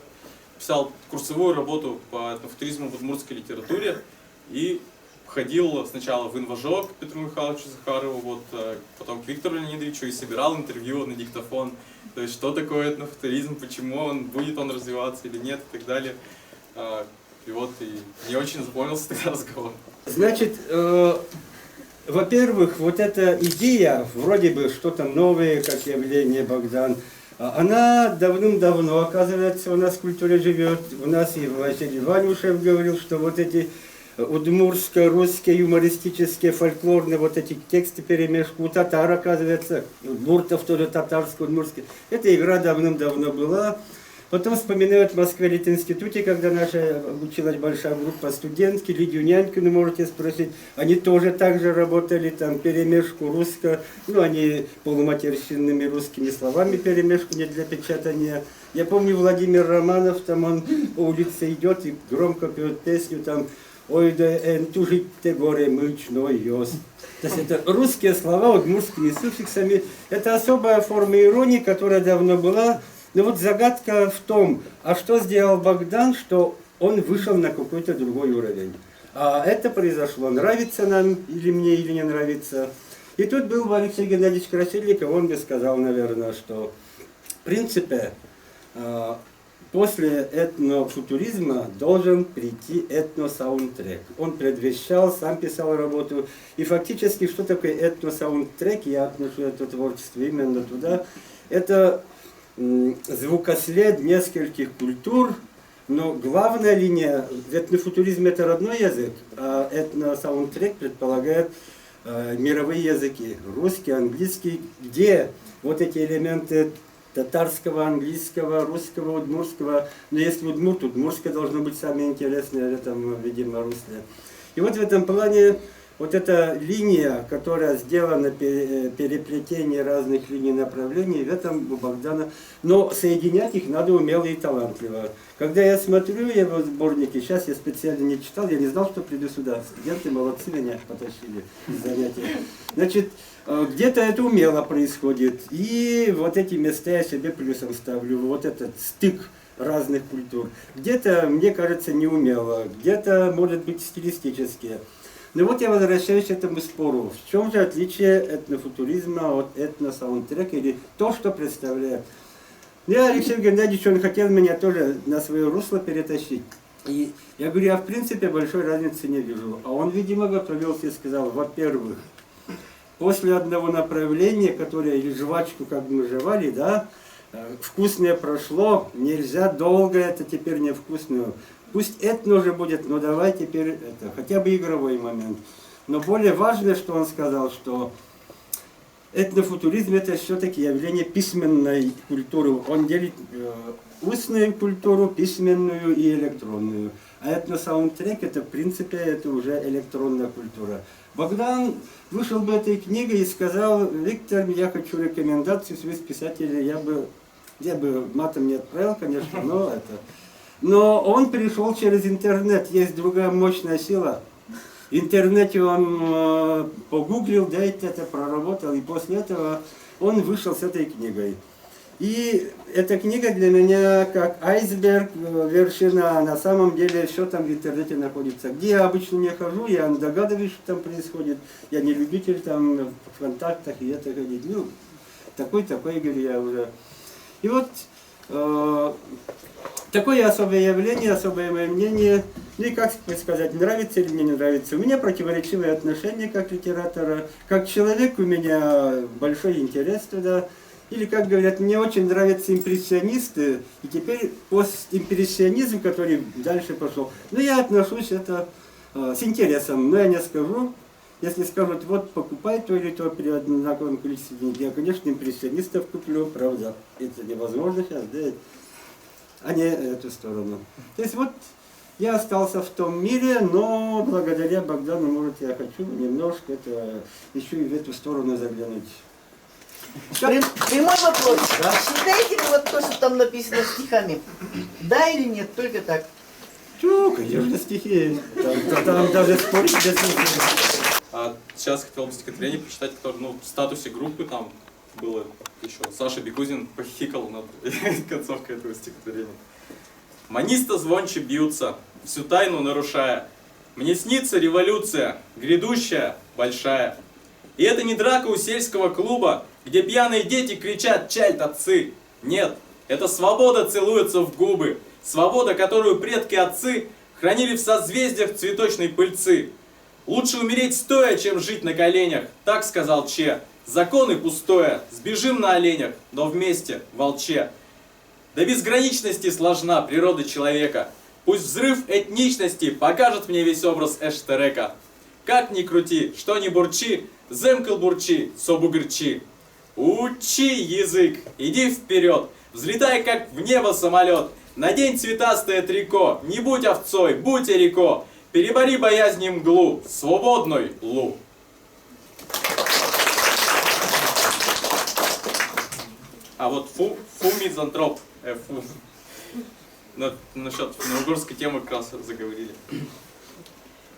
писал курсовую работу по этнофутуризму в удмуртской литературе и ходил сначала в Инважок к Петру Михайловичу Захарову, вот, потом к Виктору Леонидовичу и собирал интервью на диктофон. То есть, что такое этнофутуризм, почему он, будет он развиваться или нет и так далее. И вот, и мне очень запомнился тогда разговор. Значит, во-первых, вот эта идея, вроде бы что-то новое, как явление, Богдан, она давным-давно, оказывается, у нас в культуре живет. У нас и Василий Ванюшев говорил, что вот эти удмуртско-русские, юмористические, фольклорные вот эти тексты перемешку. У татар, оказывается, удмуртов тоже татарско-удмуртские. Эта игра давным-давно была. Потом вспоминают в Москве Литинституте, когда наша училась большая группа студентки, Лидию Нянькину можете спросить, они тоже так же работали, там перемешку русско, ну они полуматерщинными русскими словами перемешку не для печатания. Я помню Владимир Романов, там он по улице идет и громко пьет песню, там «Ой, да энтужите горе мычной ёс». То есть это русские слова удмуртскими суффиксами. Это особая форма иронии, которая давно была. Но вот загадка в том, а что сделал Богдан, что он вышел на какой-то другой уровень. А это произошло, нравится нам или мне, или не нравится. И тут был Алексей Геннадьевич Красильников, он мне сказал, наверное, что в принципе после этнофутуризма должен прийти этносаундтрек. Он предвещал, сам писал работу. И фактически, что такое этносаундтрек, я отношу это творчество именно туда, это звукослед нескольких культур, но главная линия, в этнофутуризме это родной язык, а этносаундтрек предполагает мировые языки, русский, английский, где вот эти элементы татарского, английского, русского, удмуртского, но если удмуртское должно быть самое интересное в этом, видимо, русле. И вот в этом плане вот эта линия, которая сделана, переплетение разных линий направлений, в этом у Богдана. Но соединять их надо умело и талантливо. Когда я смотрю его сборники, сейчас я специально не читал, я не знал, что приду сюда. Студенты молодцы, меня потащили из занятий. Значит, где-то это умело происходит. И вот эти места я себе плюсом ставлю. Вот этот стык разных культур. Где-то, мне кажется, неумело, где-то, может быть, стилистически. Но вот я возвращаюсь к этому спору. В чем же отличие этнофутуризма от этносаундтрека, или то, что представляет? Я, Алексей Геннадьевич, он хотел меня тоже на свое русло перетащить. И я говорю, я в принципе большой разницы не вижу. А он, видимо, готовился и сказал, во-первых, после одного направления, которое или жвачку, как мы жевали, да, вкусное прошло, нельзя долго это теперь невкусную. Пусть этно уже будет, но давай теперь это, хотя бы игровой момент. Но более важное, что он сказал, что этнофутуризм это все-таки явление письменной культуры. Он делит устную культуру, письменную и электронную. А этносаундтрек это в принципе это уже электронная культура. Богдан вышел бы этой книгой и сказал, Виктор, я хочу рекомендацию с писателя, я бы матом не отправил, конечно, но это... Но он пришел через интернет, есть другая мощная сила. В интернете он погуглил, да, это проработал, и после этого он вышел с этой книгой. И эта книга для меня как айсберг, вершина, а на самом деле все там в интернете находится. Где я обычно не хожу, я догадываюсь, что там происходит. Я не любитель там в контактах и это ходить. Ну, такой, говорю я уже. И вот... такое особое явление, особое мое мнение, ну и как сказать, нравится или мне не нравится. У меня противоречивые отношения как литератора, как человек у меня большой интерес туда. Или, как говорят, мне очень нравятся импрессионисты, и теперь постимпрессионизм, который дальше пошел. Но я отношусь это с интересом, но я не скажу. Если скажут, вот покупай то или то при одинаковом количестве денег, я, конечно, импрессионистов куплю, правда, это невозможно сейчас, да, а не эту сторону. То есть вот Я остался в том мире, но благодаря Богдану, может, я хочу немножко еще и в эту сторону заглянуть. Прямой вопрос. Да. Считаете ли вот то, что там написано стихами? Да или нет? Только так. Чё, конечно, стихи. Там даже спорить без них. А сейчас хотел бы стихотворение прочитать, которое в статусе группы там было еще. Саша Бекузин похихикал над концовкой этого стихотворения. Маниста звонче бьются, всю тайну нарушая. Мне снится революция, грядущая, большая. И это не драка у сельского клуба, где пьяные дети кричат «Чальт, отцы!». Нет, это свобода целуется в губы. Свобода, которую предки-отцы хранили в созвездиях цветочной пыльцы. Лучше умереть стоя, чем жить на коленях, так сказал Че. Законы пустое, сбежим на оленях, но вместе, волче. До безграничности сложна природа человека. Пусть взрыв этничности покажет мне весь образ Эштерека. Как ни крути, что ни бурчи, земкал бурчи, собугрчи. Учи язык, иди вперед, взлетай как в небо самолет. Надень цветастое трико, не будь овцой, будь реко. Перебори боязнь и мглу, свободной лу. А вот фу мизантроп, фу. Насчет новогорской темы как раз заговорили.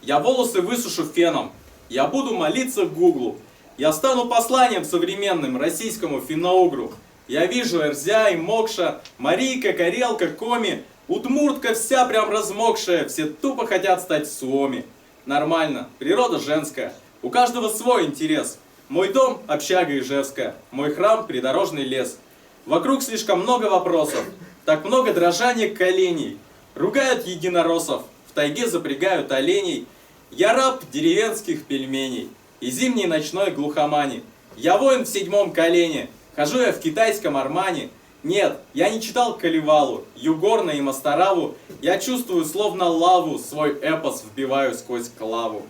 Я волосы высушу феном, я буду молиться Гуглу. Я стану посланием современным российскому финно-угру. Я вижу Эрзя и Мокша, Марийка, Карелка, Коми. Удмуртка вся прям размокшая, все тупо хотят стать суоми. Нормально, природа женская, у каждого свой интерес. Мой дом – общага ижевская, мой храм – придорожный лес. Вокруг слишком много вопросов, так много дрожания коленей. Ругают единороссов, в тайге запрягают оленей. Я раб деревенских пельменей и зимней ночной глухомани. Я воин в 7-м колене, хожу я в китайском Армани. Нет, я не читал Калевалу, Югорна и Мастараву. Я чувствую, словно лаву, свой эпос вбиваю сквозь клаву.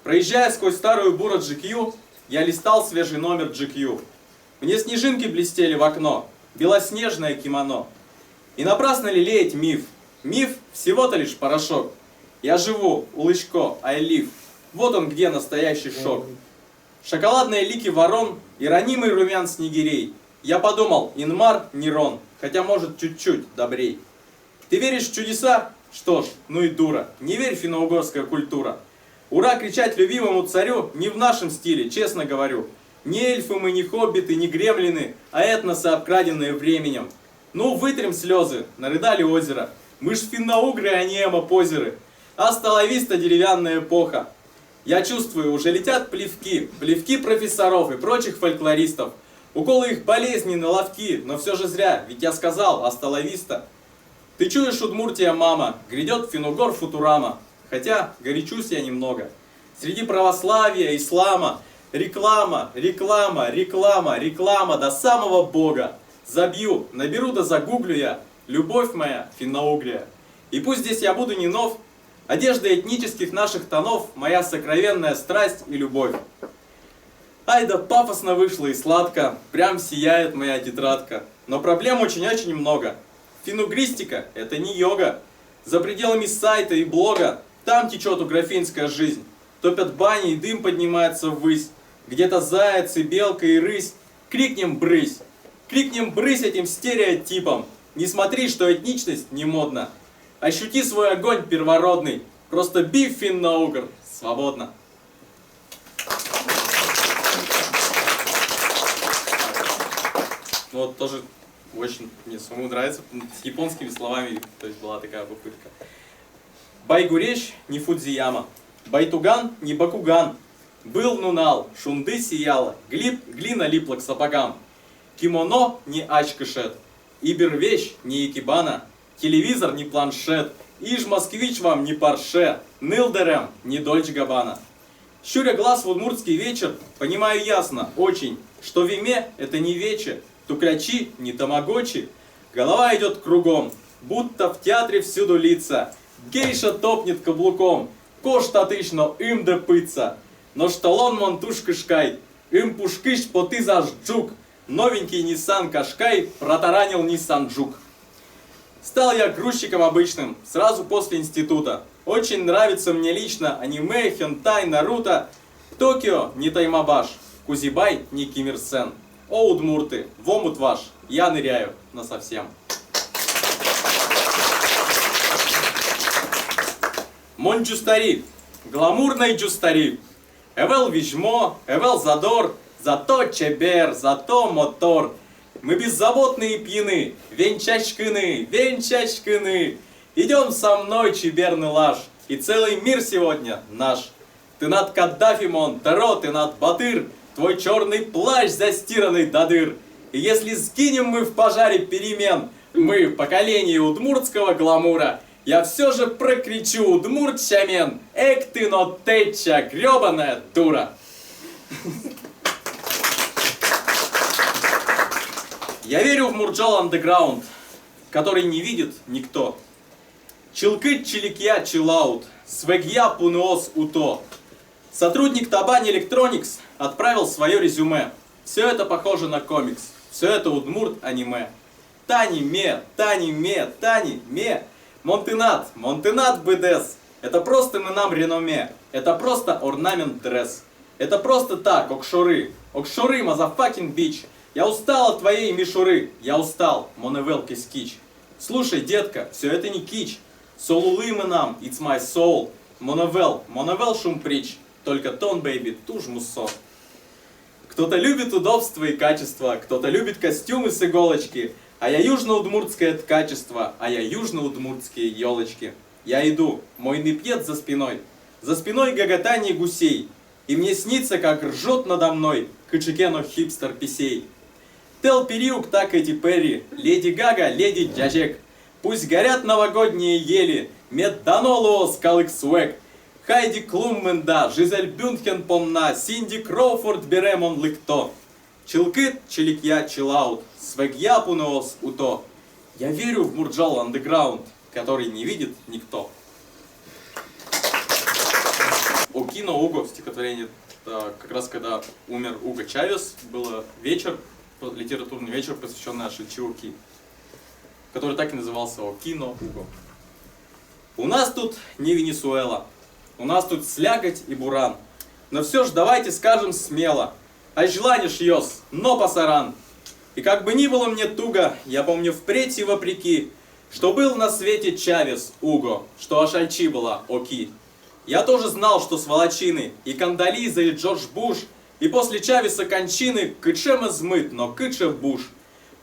Проезжая сквозь старую буру GQ, я листал свежий номер GQ. Мне снежинки блестели в окно, белоснежное кимоно. И напрасно лелеять миф. Миф всего-то лишь порошок. Я живу, улычко, I live. Вот он где настоящий шок. Шоколадные лики ворон и ранимый румян снегирей. Я подумал, Инмар, Нерон, хотя может чуть-чуть добрей. Ты веришь в чудеса? Что ж, ну и дура, не верь в финно-угорская культура. Ура кричать любимому царю не в нашем стиле, честно говорю. Не эльфы мы, не хоббиты, не гремлины, а этносы, обкраденные временем. Ну, вытрем слезы, нарыдали озеро. Мы ж финно-угры, а не эмо-позеры. Асталависта деревянная эпоха. Я чувствую, уже летят плевки, плевки профессоров и прочих фольклористов. Уколы их болезненны, ловки, но все же зря, ведь я сказал, асталависта. Ты чуешь, Удмуртия, мама, грядет финно-угор футурама. Хотя горячусь я немного. Среди православия, ислама, реклама, реклама, реклама, реклама до самого Бога. Забью, наберу да загуглю я, любовь моя, финно-угрия. И пусть здесь я буду не нов, одежда этнических наших тонов, моя сокровенная страсть и любовь. Ай да пафосно вышло и сладко, прям сияет моя тетрадка. Но проблем очень-очень много. Финугристика – это не йога. За пределами сайта и блога, там течет уграфинская жизнь. Топят бани и дым поднимается ввысь. Где-то заяц и белка и рысь. Крикнем брысь. Крикнем брысь этим стереотипом. Не смотри, что этничность не модна. Ощути свой огонь первородный. Просто би финно-угр. Свободно. Ну вот тоже очень мне самому нравится, с японскими словами, то есть была такая попытка. Байгурещ не Фудзияма, Байтуган не Бакуган, был нунал, шунды сияла, глина липла к сапогам, кимоно не ачкашет, ибервещ не икебана, телевизор не планшет, иж москвич вам не парше, нылдерем не дольч габана. Щуря глаз в удмуртский вечер, понимаю ясно, очень, что виме это не вече, тукрачи, не тамагочи. Голова идет кругом, будто в театре всюду лица. Гейша топнет каблуком, кош татышно им да пыца. Но шталон монтуш кышкай, им пушкыш поты зажджук. Новенький Ниссан Кашкай протаранил Ниссан Джук. Стал я грузчиком обычным, сразу после института. Очень нравится мне лично аниме, хентай, Наруто. Токио не Таймабаш, Кузибай не Ким Ир Сен. О, удмурты, в омут ваш, я ныряю насовсем. Мон джустари, гламурный джустари. Эвел вижмо, эвел задор, зато чебер, зато мотор. Мы беззаботные и пьяны, венчачкины, венчачкины. Идем со мной, чеберный лаш, и целый мир сегодня наш. Ты над Каддафи, Монтеро, ты над Батыр, твой черный плащ застиранный до дыр. И если сгинем мы в пожаре перемен, мы, поколение удмуртского гламура, я все же прокричу удмурт-чамен, эк ты но теча, гребаная дура. Я верю в Мурджал андеграунд, который не видит никто. Чилкыт чиликья чилаут, свегья пунуос уто. Сотрудник Табани Electronics отправил свое резюме. Все это похоже на комикс, все это удмурт аниме. Тани ме, тани ме, тани ме. Монтенат, Монтенат БДС. Это просто мы нам реноме. Это просто орнамент дресс. Это просто так, окшоры. Окшоры, мазафакин бич. Я устал от твоей мишуры. Я устал, моневел кискич. Слушай, детка, все это не кич. Солулы мы нам, it's my soul. Моневел, моневел шумприч. Только тон, бэйби, туж муссо. Кто-то любит удобство и качество, кто-то любит костюмы с иголочки. А я южно-удмуртское качество, а я южно-удмуртские елочки. Я иду, мой непьет за спиной гоготание гусей. И мне снится, как ржет надо мной кычекено хипстер писей. Тел Периук, так эти Перри, Леди Гага, Леди Джажек. Пусть горят новогодние ели, Медданоло, Скалык Свек. Хайди Клумменда, Жизель Бюнхен Помна, Синди Кроуфорд Беремон Лыкто. Чилкыт, чиликья, чилаут, свегья пунуос уто. Я верю в Мурджал андеграунд, который не видит никто. Окино Уго, стихотворение, как раз когда умер Уго Чавес, был вечер, литературный вечер, посвященный Ашильчиуки, который так и назывался Окино Уго. У нас тут не Венесуэла, у нас тут слякоть и буран, но все ж давайте скажем смело, а желание шьёс, но пасаран. И как бы ни было мне туго, я помню впредь и вопреки, что был на свете Чавес, Уго, что Ашальчи была Оки. Я тоже знал, что сволочины, и Кандализа, и Джордж Буш, и после Чавеса кончины кычем измыт, но кыче Буш.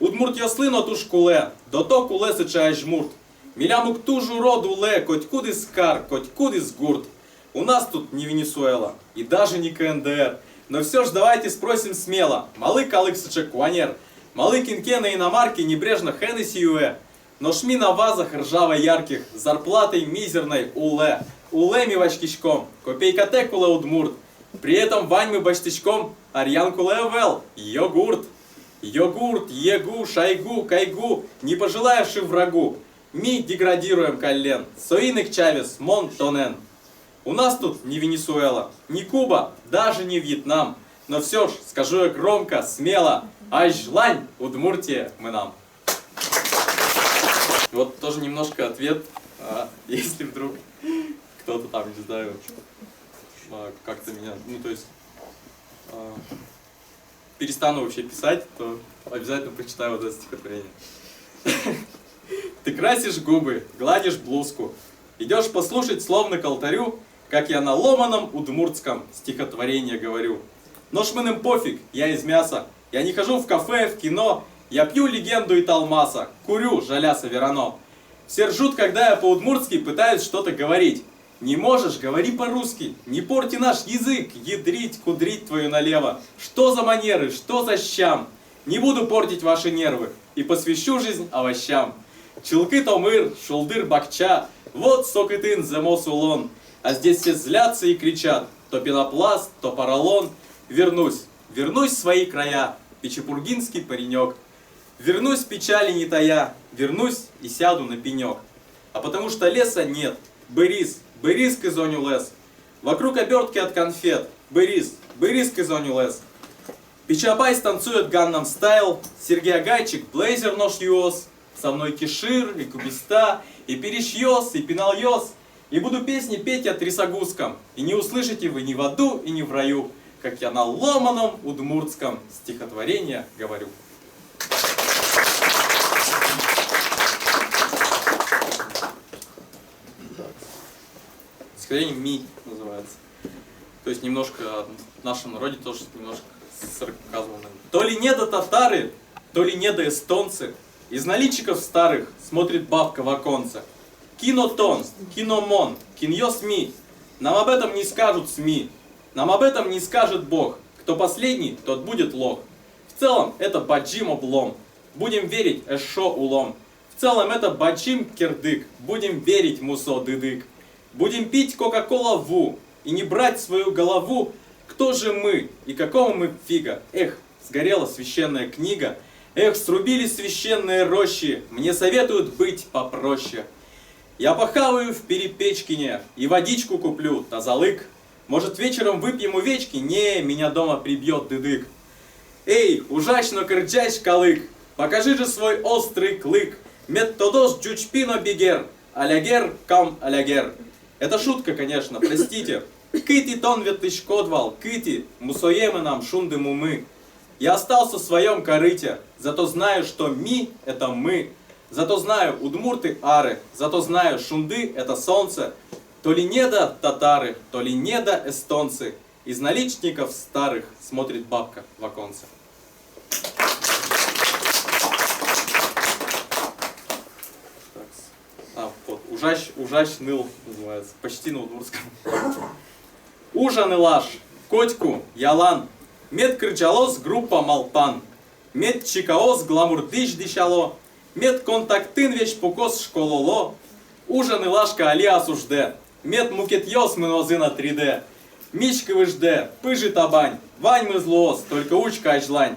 Удмурт ясли но туш куле, до то куле сыча жмурт. Милямук тужу роду ле, коть куды скар, коть куды сгурт. У нас тут не Венесуэла, и даже не КНДР. Но все ж давайте спросим смело, малы калык сыча куанер, малы кинкена иномарки небрежно Хеннесси юэ. Но шми на вазах ржаво-ярких, зарплатой мизерной уле. Уле мивачкичком, копейка текуле удмурт. При этом вань мы баштичком, арьянкуле вел, йогурт. Йогурт, егу, шайгу, кайгу, не пожелаешь врагу. Ми деградируем колен, соиных Чавес, Монтонен. У нас тут не Венесуэла, не Куба, даже не Вьетнам. Но все ж, скажу я громко, смело, ажлань, Удмуртия мы нам. Вот тоже немножко ответ, если вдруг кто-то там, не знаю, как-то меня, ну то есть, перестану вообще писать, то обязательно прочитаю вот это стихотворение. Ты красишь губы, гладишь блузку, идешь послушать словно к алтарю, как я на ломаном удмуртском стихотворение говорю. Но шмыным пофиг, я из мяса, я не хожу в кафе, в кино, я пью легенду и талмаса, курю жаляса верано. Все ржут, когда я по-удмуртски пытаюсь что-то говорить. Не можешь, говори по-русски, не порти наш язык, ядрить, кудрить твою налево. Что за манеры, что за щам? Не буду портить ваши нервы и посвящу жизнь овощам. Чилкы томыр, шулдыр бакча, вот сокытын земосулон. А здесь все злятся и кричат, то пенопласт, то поролон. Вернусь, вернусь в свои края, печепургинский паренек. Вернусь печали не тая, вернусь и сяду на пенек. А потому что леса нет, бырис, бырис к изоню лес. Вокруг обертки от конфет, бырис, бырис к изоню лес. Пичабай станцует Ганнам Стайл, Сергей Агайчик, блейзер нож юос. Со мной Кишир и Кубиста, и Перешьёс, и Пинальёс. И буду песни петь я трясогузком, и не услышите вы ни в аду и ни в раю, как я на ломаном удмуртском стихотворение говорю. Стихотворение «Ми» называется. То есть немножко в нашем народе тоже немножко с сарказмом. То ли не до татары, то ли не до эстонцы. Из наличиков старых смотрит бабка в оконце. Кинотон, киномон, киньо СМИ. Нам об этом не скажут СМИ. Нам об этом не скажет Бог. Кто последний, тот будет лох. В целом это баджим облом. Будем верить эшо улом. В целом это баджим кирдык. Будем верить мусо дыдык. Будем пить кока-кола ву. И не брать свою голову. Кто же мы и какого мы фига? Эх, сгорела священная книга. Эх, срубили священные рощи. Мне советуют быть попроще. Я похаваю в Перепечкине и водичку куплю, тазалык. Может, вечером выпьем увечки? Не, меня дома прибьет дыдык. Эй, ужасно кырджач калык, покажи же свой острый клык. Меттодос джучпино бигер, алягер кам алягер. Это шутка, конечно, простите. Кыти тон ветышкодвал, кыти, мусоемы нам шунды мумы. Я остался в своем корыте, зато знаю, что ми — это мы. Зато знаю, удмурты ары, зато знаю, шунды — это солнце. То ли не до татары, то ли не до эстонцы. Из наличников старых смотрит бабка в оконце. Вот, ужач ныл называется, почти на удмуртском. Ужан и лаш, котьку, ялан, мед крычалос группа Малпан, мед чикаос гламурдыш дишало, мед контактын вещь пукос школоло, ужан и лашка али осужде, мед мукетьос мнозына 3D, мичка выжде, пыжи табань, вань мы злоос, только учка ажлань.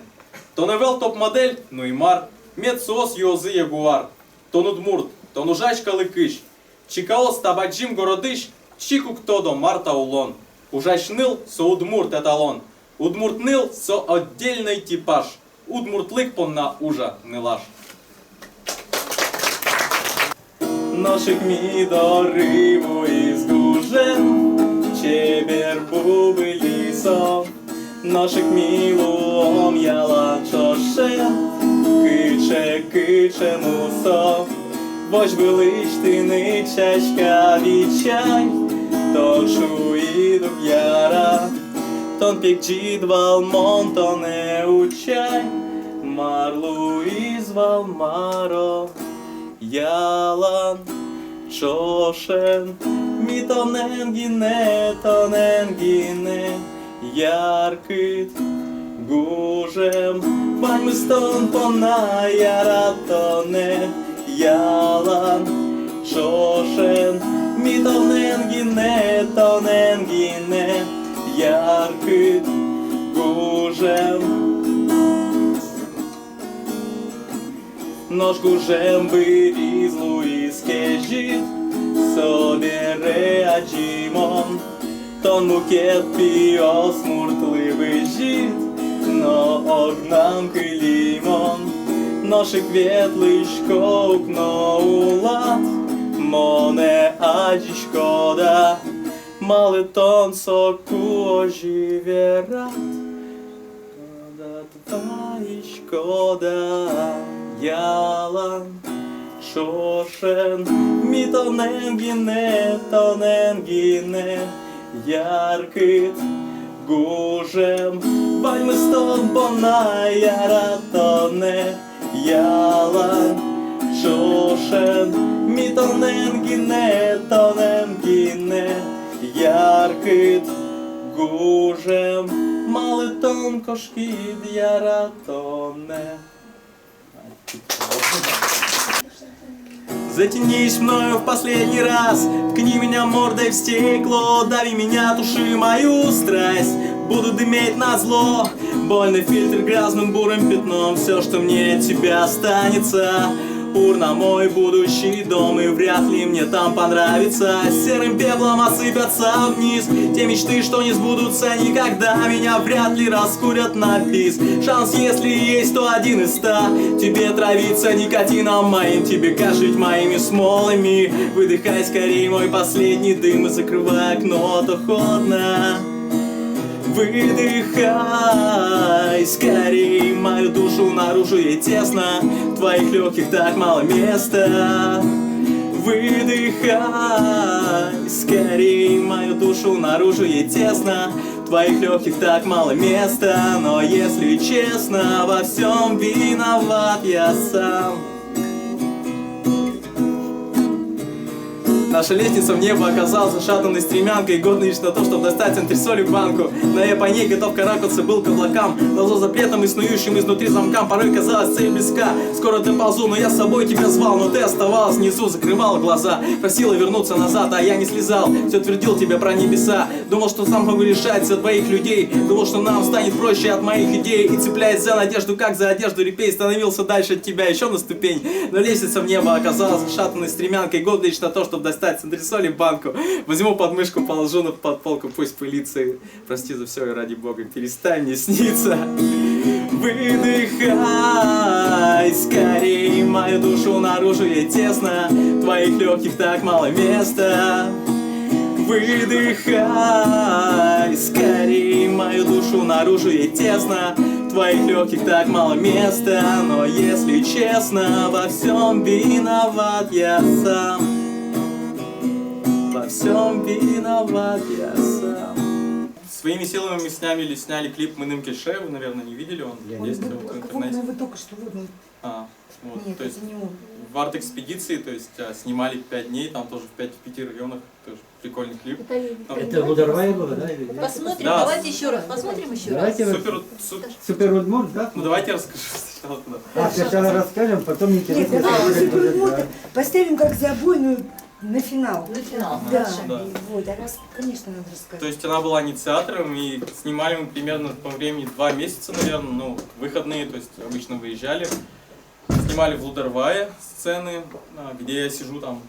То навел топ-модель, ну и мар, мед соос йозы ягуар, то нудмурт, то нужач калыкыш, чикаос табаджим городыш, чику ктодо марта улон. Ужач ныл, со удмурт эталон, удмурт ныл, со отдельный типаж, удмурт лыкпон на ужа нылаш. Ношик ми дориву із гужен, чебер буби лісом, ношик ми луом яла чоше, киче мусо, вось билиш ти ничачка вічай, то чуїду яра, тон пік джідвал монто не учай, марлу ізвал маро. Ялан чошен, ми тонен гине, яркит гужем, вань мы стон пона яратоне. Ялан чошен, ми тонен гине, яркит гужем. Нож гужем вирізлу із кежіт, собере аджімон, тон мукет піос муртливий жіт, но огнам килімон, ношик ветлишко укно улад, моне аджі шкода, мали тон соку оживера, твої шкода. Ялан чошен, ми тонен гине, яркит гужем, вань мы стон пона яратоне. Ялан чошен, ми тонен гине, яркит гужем, мали тонко шкід яратоне. Затянись мною в последний раз, ткни меня мордой в стекло, дави меня, туши мою страсть, буду дыметь назло, больный фильтр грязным бурым пятном, все, что мне от тебя останется. Сингапур на мой будущий дом, и вряд ли мне там понравится. Серым пеплом осыпятся вниз те мечты, что не сбудутся никогда. Меня вряд ли раскурят на бис. Шанс, если есть, то 1 из 100. Тебе травиться никотином моим, тебе кашлять моими смолами. Выдыхай скорее мой последний дым и закрывай окно, то холодно. Выдыхай скорей мою душу наружу, ей тесно. В твоих легких так мало места. Выдыхай скорей мою душу наружу, ей тесно. В твоих легких так мало места. Но если честно, во всем виноват я сам. Наша лестница в небо оказалась зашатанной стремянкой, годной лишь на то, чтобы достать антресолью банку. Но я по ней готов карабкаться был к облакам, назло запретом и снующим изнутри замкам. Порой казалось, цель близка, скоро доползу, но я с собой тебя звал. Но ты оставалась внизу, закрывала глаза, просила вернуться назад, а я не слезал. Все твердил тебе про небеса, думал, что сам могу решать за двоих людей. Думал, что нам станет проще от моих идей. И цепляясь за надежду, как за одежду репей, становился дальше от тебя еще на ступень. Но лестница в небо оказалась зашатанной стремянкой, годной лишь на то, чтобы достать с антресоли банку. Возьму подмышку, положу на подполку, пусть пылится. Прости за все и ради бога, перестань мне сниться. Выдыхай скорей мою душу наружу, ей тесно. В твоих легких так мало места. Выдыхай скорей мою душу наружу, ей тесно. В твоих легких так мало места. Но если честно, во всем виноват я сам. Во всем виноват я сам. Своими силами мы сняли клип «Мы Ным Кельше», вы, наверное, не видели, он есть в интернете. Вы только что вот. Вот, Нет, то есть это не он. в арт-экспедиции, то есть снимали 5 дней, там тоже в 5 районах, тоже прикольный клип. Это Лудервая было, да? Или нет? Посмотрим, Да. давайте еще раз, посмотрим еще раз. Давайте Супер Удмурт, да? Ну давайте я расскажу сначала туда. Сначала расскажем, потом Нет, интересно. давайте будет, супермода да. поставим как забойную на финал. На финал. Да, Да. и вот, а раз, конечно, надо рассказать. То есть она была инициатором, и снимали мы примерно по времени 2 месяца, наверное, ну, выходные, то есть обычно выезжали. Снимали в Лудервае сцены, где я сижу там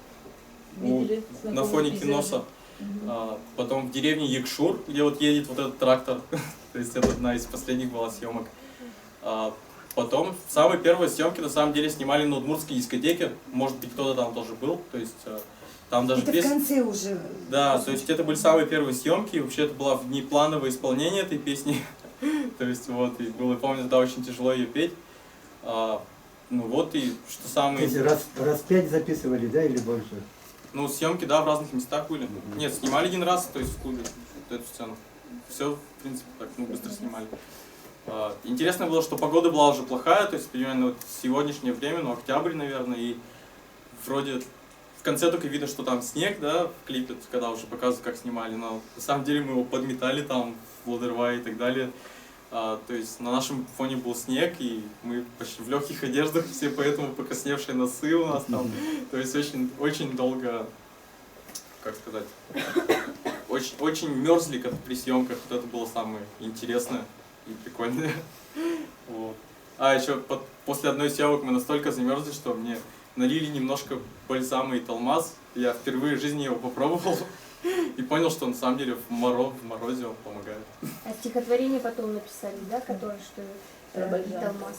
Видели на знакомые фоне пейзажи? киноса. Потом в деревне Якшур, где вот едет вот этот трактор, то есть это одна из последних была съемок. Потом самые первые съемки на самом деле снимали на удмуртской дискотеке, может быть кто-то там тоже был, то есть там даже Это в конце уже. Да, то есть это были самые первые съемки, вообще это было внеплановое исполнение этой песни, то есть вот, и было, помню, тогда очень тяжело ее петь. Ну вот, и что То самое... есть раз 5 записывали, да, или больше? Ну, съемки, да, в разных местах были. Нет, снимали 1 раз, то есть в клубе, вот эту сцену. Все, в принципе, так, ну, быстро снимали. Интересно было, что погода была уже плохая, то есть примерно вот сегодняшнее время, ну, октябрь, наверное, и вроде в конце только видно, что там снег, да, в клипе, когда уже показывают, как снимали, но на самом деле мы его подметали там в Лудервае и так далее. То есть на нашем фоне был снег, и мы почти в легких одеждах, все поэтому покрасневшие носы у нас там. То есть очень, очень долго, как сказать, очень мерзли при съемках. Вот это было самое интересное и прикольное. Вот. А еще после одной съемок мы настолько замерзли, что мне налили немножко бальзама и талмаз. Я впервые в жизни его попробовал. И понял, что на самом деле в морозе он помогает. А стихотворение потом написали, да, которое, что Талмаз?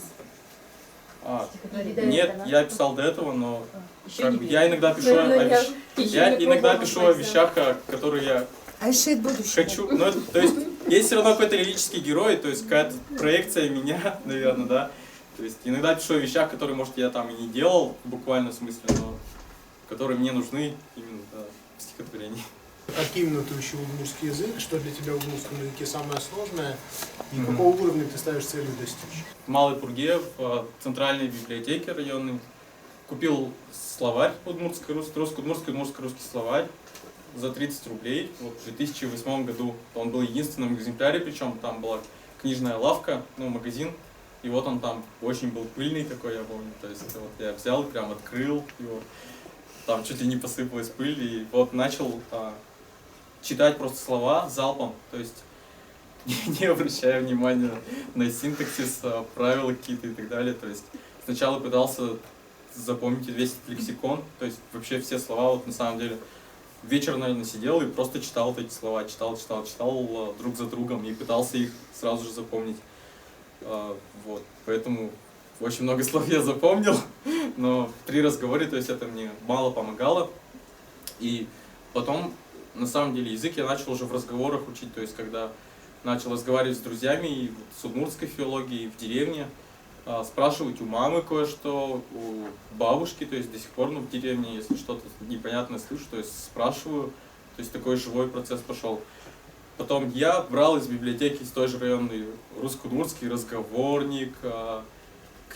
Нет, я писал до этого, но Еще как не бы, видел. я иногда пишу я иногда пишу о вещах, которые я Айшет будущего. хочу. Ну, то есть есть все равно какой-то лирический герой, то есть какая-то проекция меня, наверное, да. То есть иногда пишу о вещах, которые, может, я там и не делал в буквальном смысле, но которые мне нужны именно в стихотворении. Как именно ты учил удмуртский язык? Что для тебя в удмуртском языке самое сложное? И какого уровня ты ставишь целью достичь? В Малой Пурге, в центральной библиотеке районной, купил словарь русско-удмуртский словарь за 30 рублей. Вот в 2008 году он был единственным экземпляре, причем там была книжная лавка, ну, магазин. И вот он там очень был пыльный такой, я помню. То есть вот я взял и прям открыл его. Там чуть ли не посыпалась пыль, и вот начал читать просто слова залпом, то есть не обращая внимания на синтаксис, правила какие-то и так далее. То есть сначала пытался запомните весь этот лексикон, то есть вообще все слова, вот на самом деле. Вечер, наверное, сидел и просто читал вот эти слова, читал друг за другом и пытался их сразу же запомнить. Вот, поэтому очень много слов я запомнил, но при разговоре, то есть это мне мало помогало. И потом, на самом деле, язык я начал уже в разговорах учить, то есть когда начал разговаривать с друзьями и с удмуртской филологией в деревне, спрашивать у мамы кое-что, у бабушки, то есть до сих пор в деревне, если что-то непонятное слышу, то есть спрашиваю, то есть такой живой процесс пошел. Потом я брал из библиотеки, из той же районной, русско-удмуртский разговорник,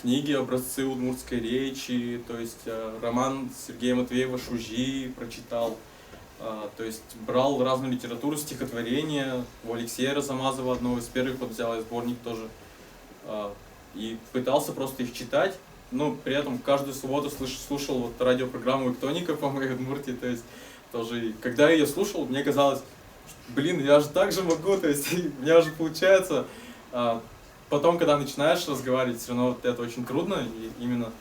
книги, образцы удмуртской речи, то есть роман Сергея Матвеева «Шужи» прочитал, то есть брал разную литературу, стихотворения, у Алексея Разамазова одного из первых вот взял, и сборник тоже, и пытался просто их читать, но при этом каждую субботу слушал вот радиопрограмму «Эктоника» по моей Удмуртии, то есть тоже, когда я ее слушал, мне казалось, блин, я же так же могу, то есть у меня уже получается. Потом, когда начинаешь разговаривать, все равно вот это очень трудно, и именно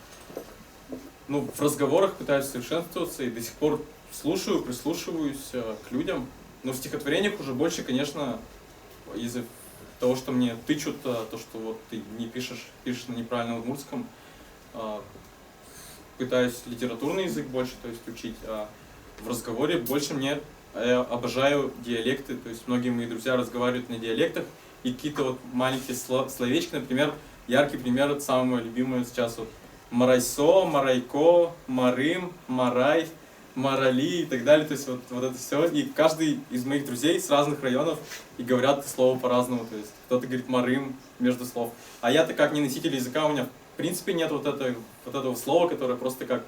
в разговорах пытаюсь совершенствоваться, и до сих пор слушаю, прислушиваюсь к людям, но в стихотворениях уже больше, конечно, из-за того, что мне тычут, то, что вот ты не пишешь на неправильном удмуртском, пытаюсь литературный язык больше, то есть учить, а в разговоре больше я обожаю диалекты, то есть многие мои друзья разговаривают на диалектах, и какие-то вот маленькие словечки, например, яркий пример, это самое мое любимое сейчас вот марайсо, марайко, марым, марай, марали и так далее, то есть вот это все, и каждый из моих друзей с разных районов и говорят это слово по-разному, то есть кто-то говорит марым между слов, а я-то как не носитель языка, у меня в принципе нет вот этого слова, которое просто как,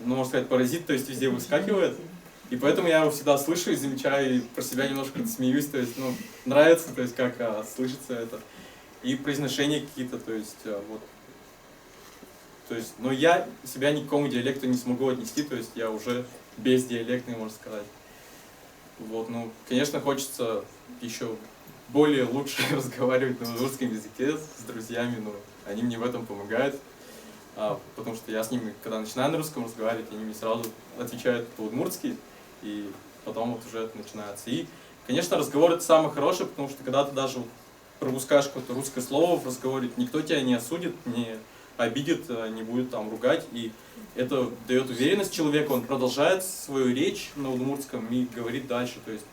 можно сказать, паразит, то есть везде выскакивает. И поэтому я его всегда слышу и замечаю, и про себя немножко смеюсь, то есть, нравится, то есть, как слышится это. И произношения какие-то, то есть, вот. То есть, но я себя ни к какому диалекту не смогу отнести, то есть, я уже бездиалектный, можно сказать. Вот, конечно, хочется еще более лучше разговаривать на удмуртском языке с друзьями, но они мне в этом помогают. Потому что я с ними, когда начинаю на русском разговаривать, они мне сразу отвечают по-удмуртски, и потом вот уже это начинается. И, конечно, разговор это самое хорошее, потому что когда ты даже пропускаешь какое-то русское слово в разговоре, никто тебя не осудит, не обидит, не будет там ругать, и это дает уверенность человеку, он продолжает свою речь на удмуртском и говорит дальше, то есть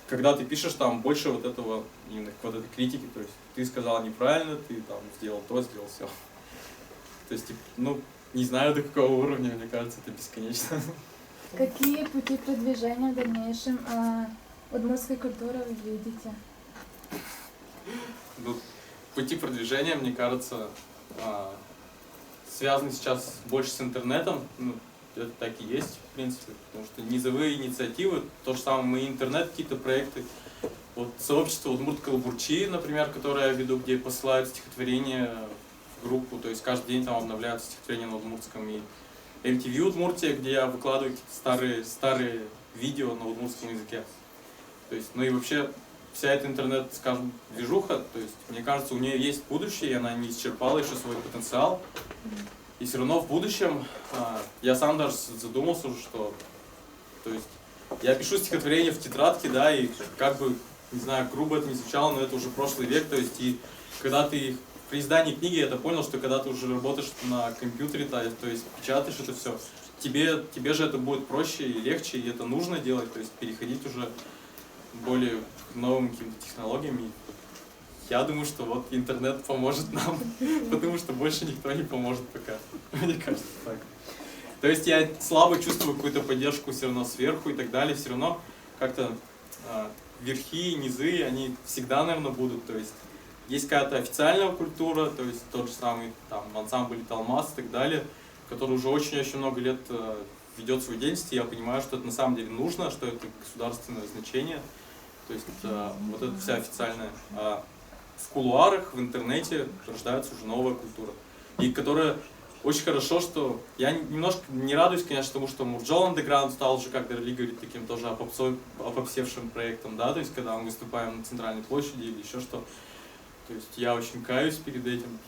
когда ты пишешь, там больше вот этого, именно вот этой критики, то есть ты сказал неправильно, ты там сделал то, сделал все. То есть, не знаю до какого уровня, мне кажется, это бесконечно. Какие пути продвижения в дальнейшем удмуртской культуры вы видите? Пути продвижения, мне кажется, связаны сейчас больше с интернетом. Это так и есть, в принципе, потому что низовые инициативы, то же самое и интернет, какие-то проекты. Вот сообщество Удмурт-Калабурчи, например, которое я веду, где посылают стихотворения в группу, то есть каждый день там обновляются стихотворения на удмуртском, и MTV Удмуртия, где я выкладываю какие-то старые видео на удмуртском языке. То есть, и вообще вся эта интернет, скажем, движуха, то есть, мне кажется, у нее есть будущее, и она не исчерпала еще свой потенциал. И все равно в будущем я сам даже задумался уже, что, то есть, я пишу стихотворения в тетрадке, да, и как бы, не знаю, грубо это не звучало, но это уже прошлый век, то есть, и когда ты при издании книги я понял, что когда ты уже работаешь на компьютере, то есть печатаешь это все, тебе же это будет проще и легче, и это нужно делать, то есть переходить уже более к новым каким-то технологиям. И я думаю, что вот интернет поможет нам, потому что больше никто не поможет пока. Мне кажется так. То есть я слабо чувствую какую-то поддержку все равно сверху и так далее, все равно как-то верхи, низы, они всегда, наверное, будут, то есть есть какая-то официальная культура, то есть тот же самый там ансамбль Талмас и так далее, который уже очень-очень много лет ведет свою деятельность, и я понимаю, что это на самом деле нужно, что это государственное значение, то есть вот это вся официальная. А в кулуарах, в интернете рождается уже новая культура, и которая очень хорошо, что я немножко не радуюсь, конечно, тому, что Мурджол Андеграунд стал уже, как Дарли говорит, таким тоже опопсевшим проектом, да, то есть когда мы выступаем на центральной площади или еще что. То есть я очень каюсь перед этим.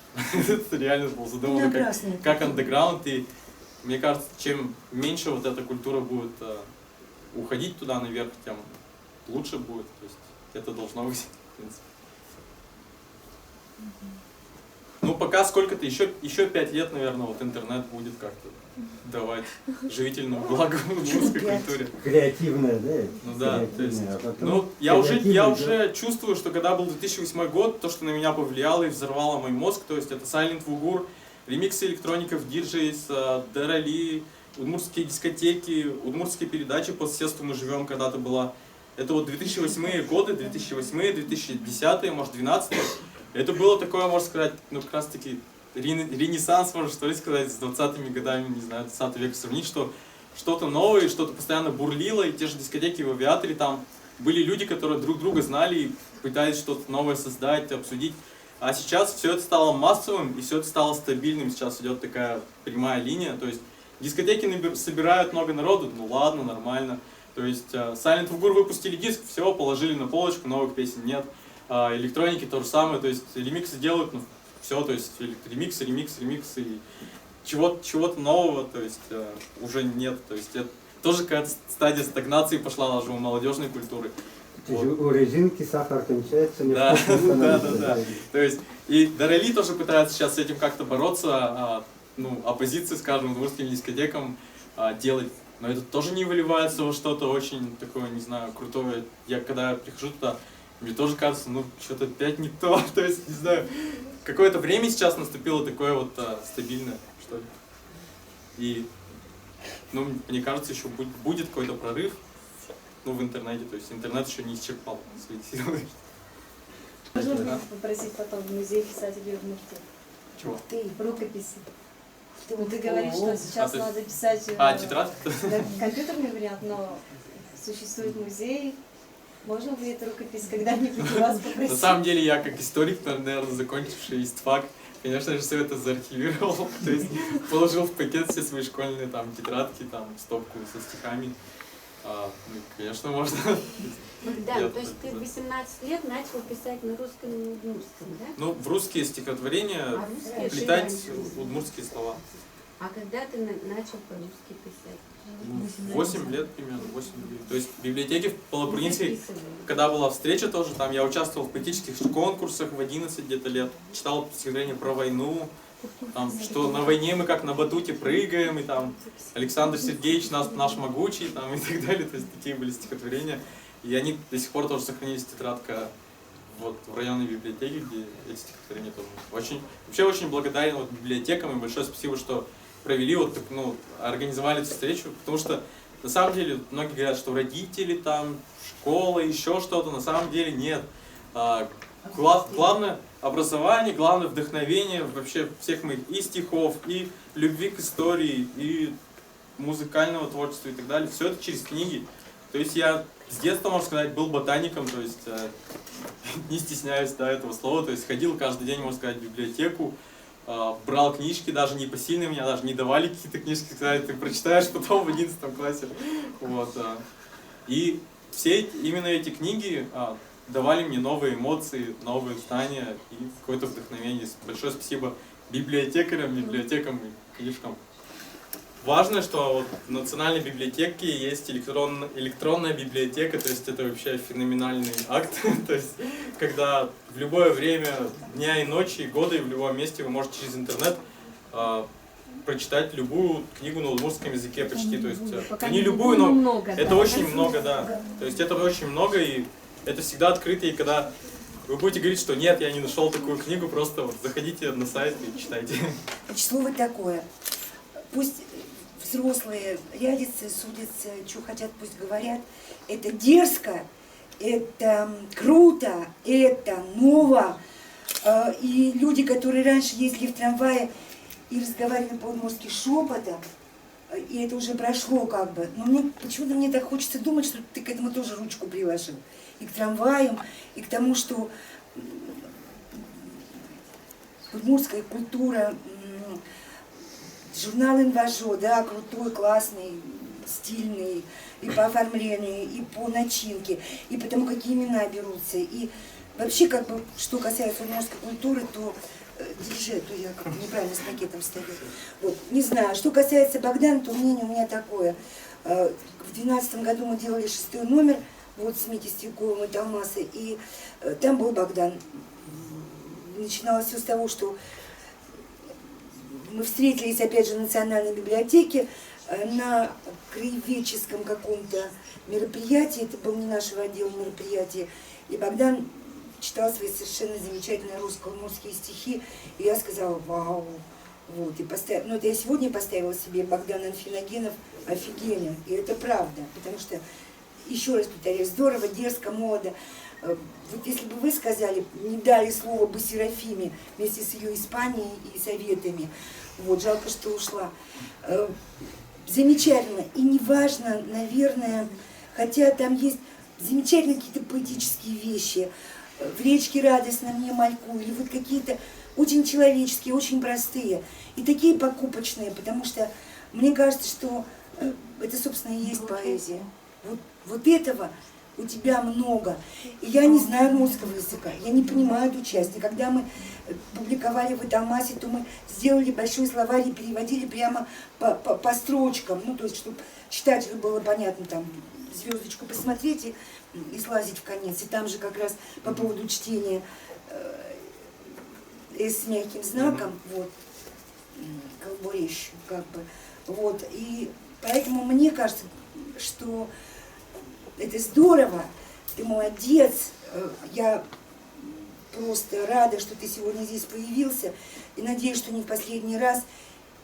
Это реально был задумано Напрасно. как андеграунд. И мне кажется, чем меньше вот эта культура будет уходить туда наверх, тем лучше будет. То есть это должно быть, в принципе. Ну, пока сколько-то, еще 5 лет, наверное, вот интернет будет как-то давать живительную влагу в русской культуре. Креативная, да? Ну да, то есть, Креативная, а потом ну, я креативный, уже чувствую, что когда был 2008 год, то, что на меня повлияло и взорвало мой мозг, то есть это Silent Vugur, ремиксы электроников, DJs, Дерали, удмуртские дискотеки, удмуртские передачи по соседству мы живем когда-то была. Это вот 2008 годы, 2008, 2010, может 2012. Это было такое, можно сказать, ну как раз таки ренессанс, можно что ли сказать, с 20-ми годами, не знаю, 20 века сравнить, что что-то новое, что-то постоянно бурлило, и те же дискотеки в Авиаторе, там были люди, которые друг друга знали и пытались что-то новое создать, обсудить. А сейчас все это стало массовым, и все это стало стабильным, сейчас идет такая прямая линия, то есть дискотеки собирают много народу, ну ладно, нормально. То есть Silent Vugur выпустили диск, все, положили на полочку, новых песен нет. Электроники то же самое, то есть ремиксы делают, ну все, то есть ремиксы, и чего-то нового, то есть уже нет, то есть это тоже какая-то стадия стагнации пошла даже у молодежной культуры. Вот. У резинки сахар кончается, не да, становится. Да. То есть и Дерали тоже пытается сейчас с этим как-то бороться, ну, оппозиции, скажем, удмуртским дискотекам делать. Но это тоже не выливается во что-то очень такое, не знаю, крутое. Я когда прихожу туда, мне тоже кажется, ну, что-то опять не то. То есть, не знаю, какое-то время сейчас наступило такое вот стабильное, что ли. И, ну, мне кажется, еще будет какой-то прорыв, ну, в интернете. То есть интернет еще не исчерпал свои силы. Можно меня попросить потом в музей писателей Удмуртии? Чего? Ты. Рукописи. Ты говоришь, что сейчас то есть- надо писать Тетрадь? компьютерный вариант, но существует музей. Можно будет рукопись когда-нибудь у вас попросить? На самом деле, я как историк, наверное, закончивший ИСТФАК, конечно же, все это заархивировал, то есть положил в пакет все свои школьные там тетрадки, там стопку со стихами. Ну, конечно, можно. Да, то есть ты в 18 лет начал писать на русском и удмуртском, да? Ну, в русские стихотворения А русские вплетать шире. удмуртские слова. А когда ты начал по-русски писать? 8 лет примерно, 8 лет. То есть в библиотеке в Полопрунице, Записывали. когда была встреча тоже, там я участвовал в поэтических конкурсах в 11 где-то лет, читал стихотворения про войну, там, что на войне мы как на батуте прыгаем, и там Александр Сергеевич наш могучий, там, и так далее. То есть такие были стихотворения. И они до сих пор тоже сохранились, тетрадка вот в районной библиотеке, где эти стихотворения тоже. Вообще очень благодарен вот библиотекам, и большое спасибо, что провели вот так, ну, организовали эту встречу, потому что на самом деле многие говорят, что родители там, школа, еще что-то, на самом деле нет. Главное образование, главное вдохновение вообще всех моих и стихов, и любви к истории, и музыкального творчества и так далее. Все это через книги. То есть я с детства, можно сказать, был ботаником, то есть не стесняюсь этого слова, то есть ходил каждый день, можно сказать, в библиотеку, брал книжки, даже не посильные, мне даже не давали какие-то книжки, сказали, ты прочитаешь потом в 11 классе. Вот. И все именно эти книги давали мне новые эмоции, новые знания и какое-то вдохновение. Большое спасибо библиотекарям, библиотекам и книжкам. Важно, что вот в Национальной библиотеке есть электронная библиотека, то есть это вообще феноменальный акт. То есть когда в любое время дня и ночи, и года, и в любом месте вы можете через интернет прочитать любую книгу на удмуртском языке почти. То есть не любую, но много, это да. очень много, да. То есть это очень много, и это всегда открыто, и когда вы будете говорить, что нет, я не нашел такую книгу, просто вот заходите на сайт и читайте. Слово такое. Пусть взрослые рядятся, судятся, что хотят, пусть говорят. Это дерзко, это круто, это ново. И люди, которые раньше ездили в трамвае и разговаривали по-удмуртски шепотом, и это уже прошло как бы. Но почему-то мне так хочется думать, что ты к этому тоже ручку приложил. И к трамваям, и к тому, что удмуртская культура, журнал «Инважо», да, крутой, классный, стильный, и по оформлению, и по начинке, и по тому, какие имена берутся. И Вообще, как бы, что касается удмуртской культуры, то диджей, то я как-то неправильно с пакетом стою. Вот, не знаю. Что касается Богдана, то мнение у меня такое. В 2012 году мы делали 6-й номер, вот с Митей Стековым и Талмасой, и там был Богдан. Начиналось все с того, что мы встретились, опять же, в Национальной библиотеке на краеведческом каком-то мероприятии, это было не нашего отдела мероприятие, и Богдан читал свои совершенно замечательные русско-удмуртские стихи, и я сказала: вау, вот, и поставила, ну это я сегодня поставила себе Богдан Анфиногенов офигенен, и это правда, потому что, еще раз повторяю, здорово, дерзко, молодо. Вот если бы вы сказали, не дали слово бы Серафиме вместе с ее Испанией и советами, вот, жалко, что ушла. Замечательно, и неважно, наверное, хотя там есть замечательные какие-то поэтические вещи, в речке радостно мне мальку, или вот какие-то очень человеческие, очень простые, и такие покупочные, потому что мне кажется, что это, собственно, и есть поэзия. Вот этого у тебя много. И я не знаю удмуртского языка, я не понимаю эту часть. И когда мы публиковали в Италмасе, то мы сделали большой словарь и переводили прямо по строчкам, ну, то есть, чтобы читателю было понятно, там, звездочку посмотреть и слазить в конец. И там же как раз по поводу чтения с мягким знаком, вот, колбурещу, как бы, вот. И поэтому мне кажется, что это здорово, ты молодец, я просто рада, что ты сегодня здесь появился, и надеюсь, что не в последний раз,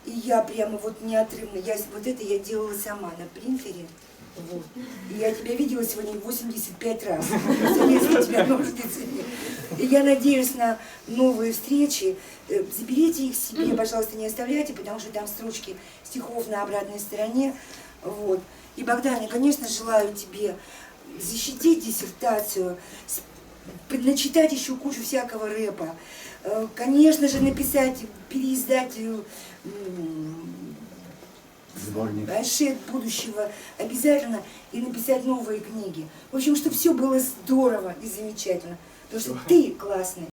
и я прямо вот неотрывно, вот это я делала сама на принтере, вот. И я тебя видела сегодня 85 раз, залезла тебя может и я надеюсь на новые встречи, заберите их себе, пожалуйста, не оставляйте, потому что там строчки стихов на обратной стороне, вот. И, Богдан, я, конечно, желаю тебе защитить диссертацию, начитать еще кучу всякого рэпа, конечно же, написать, переиздать Айшет будущего обязательно и написать новые книги. В общем, чтобы все было здорово и замечательно, потому что ты классный.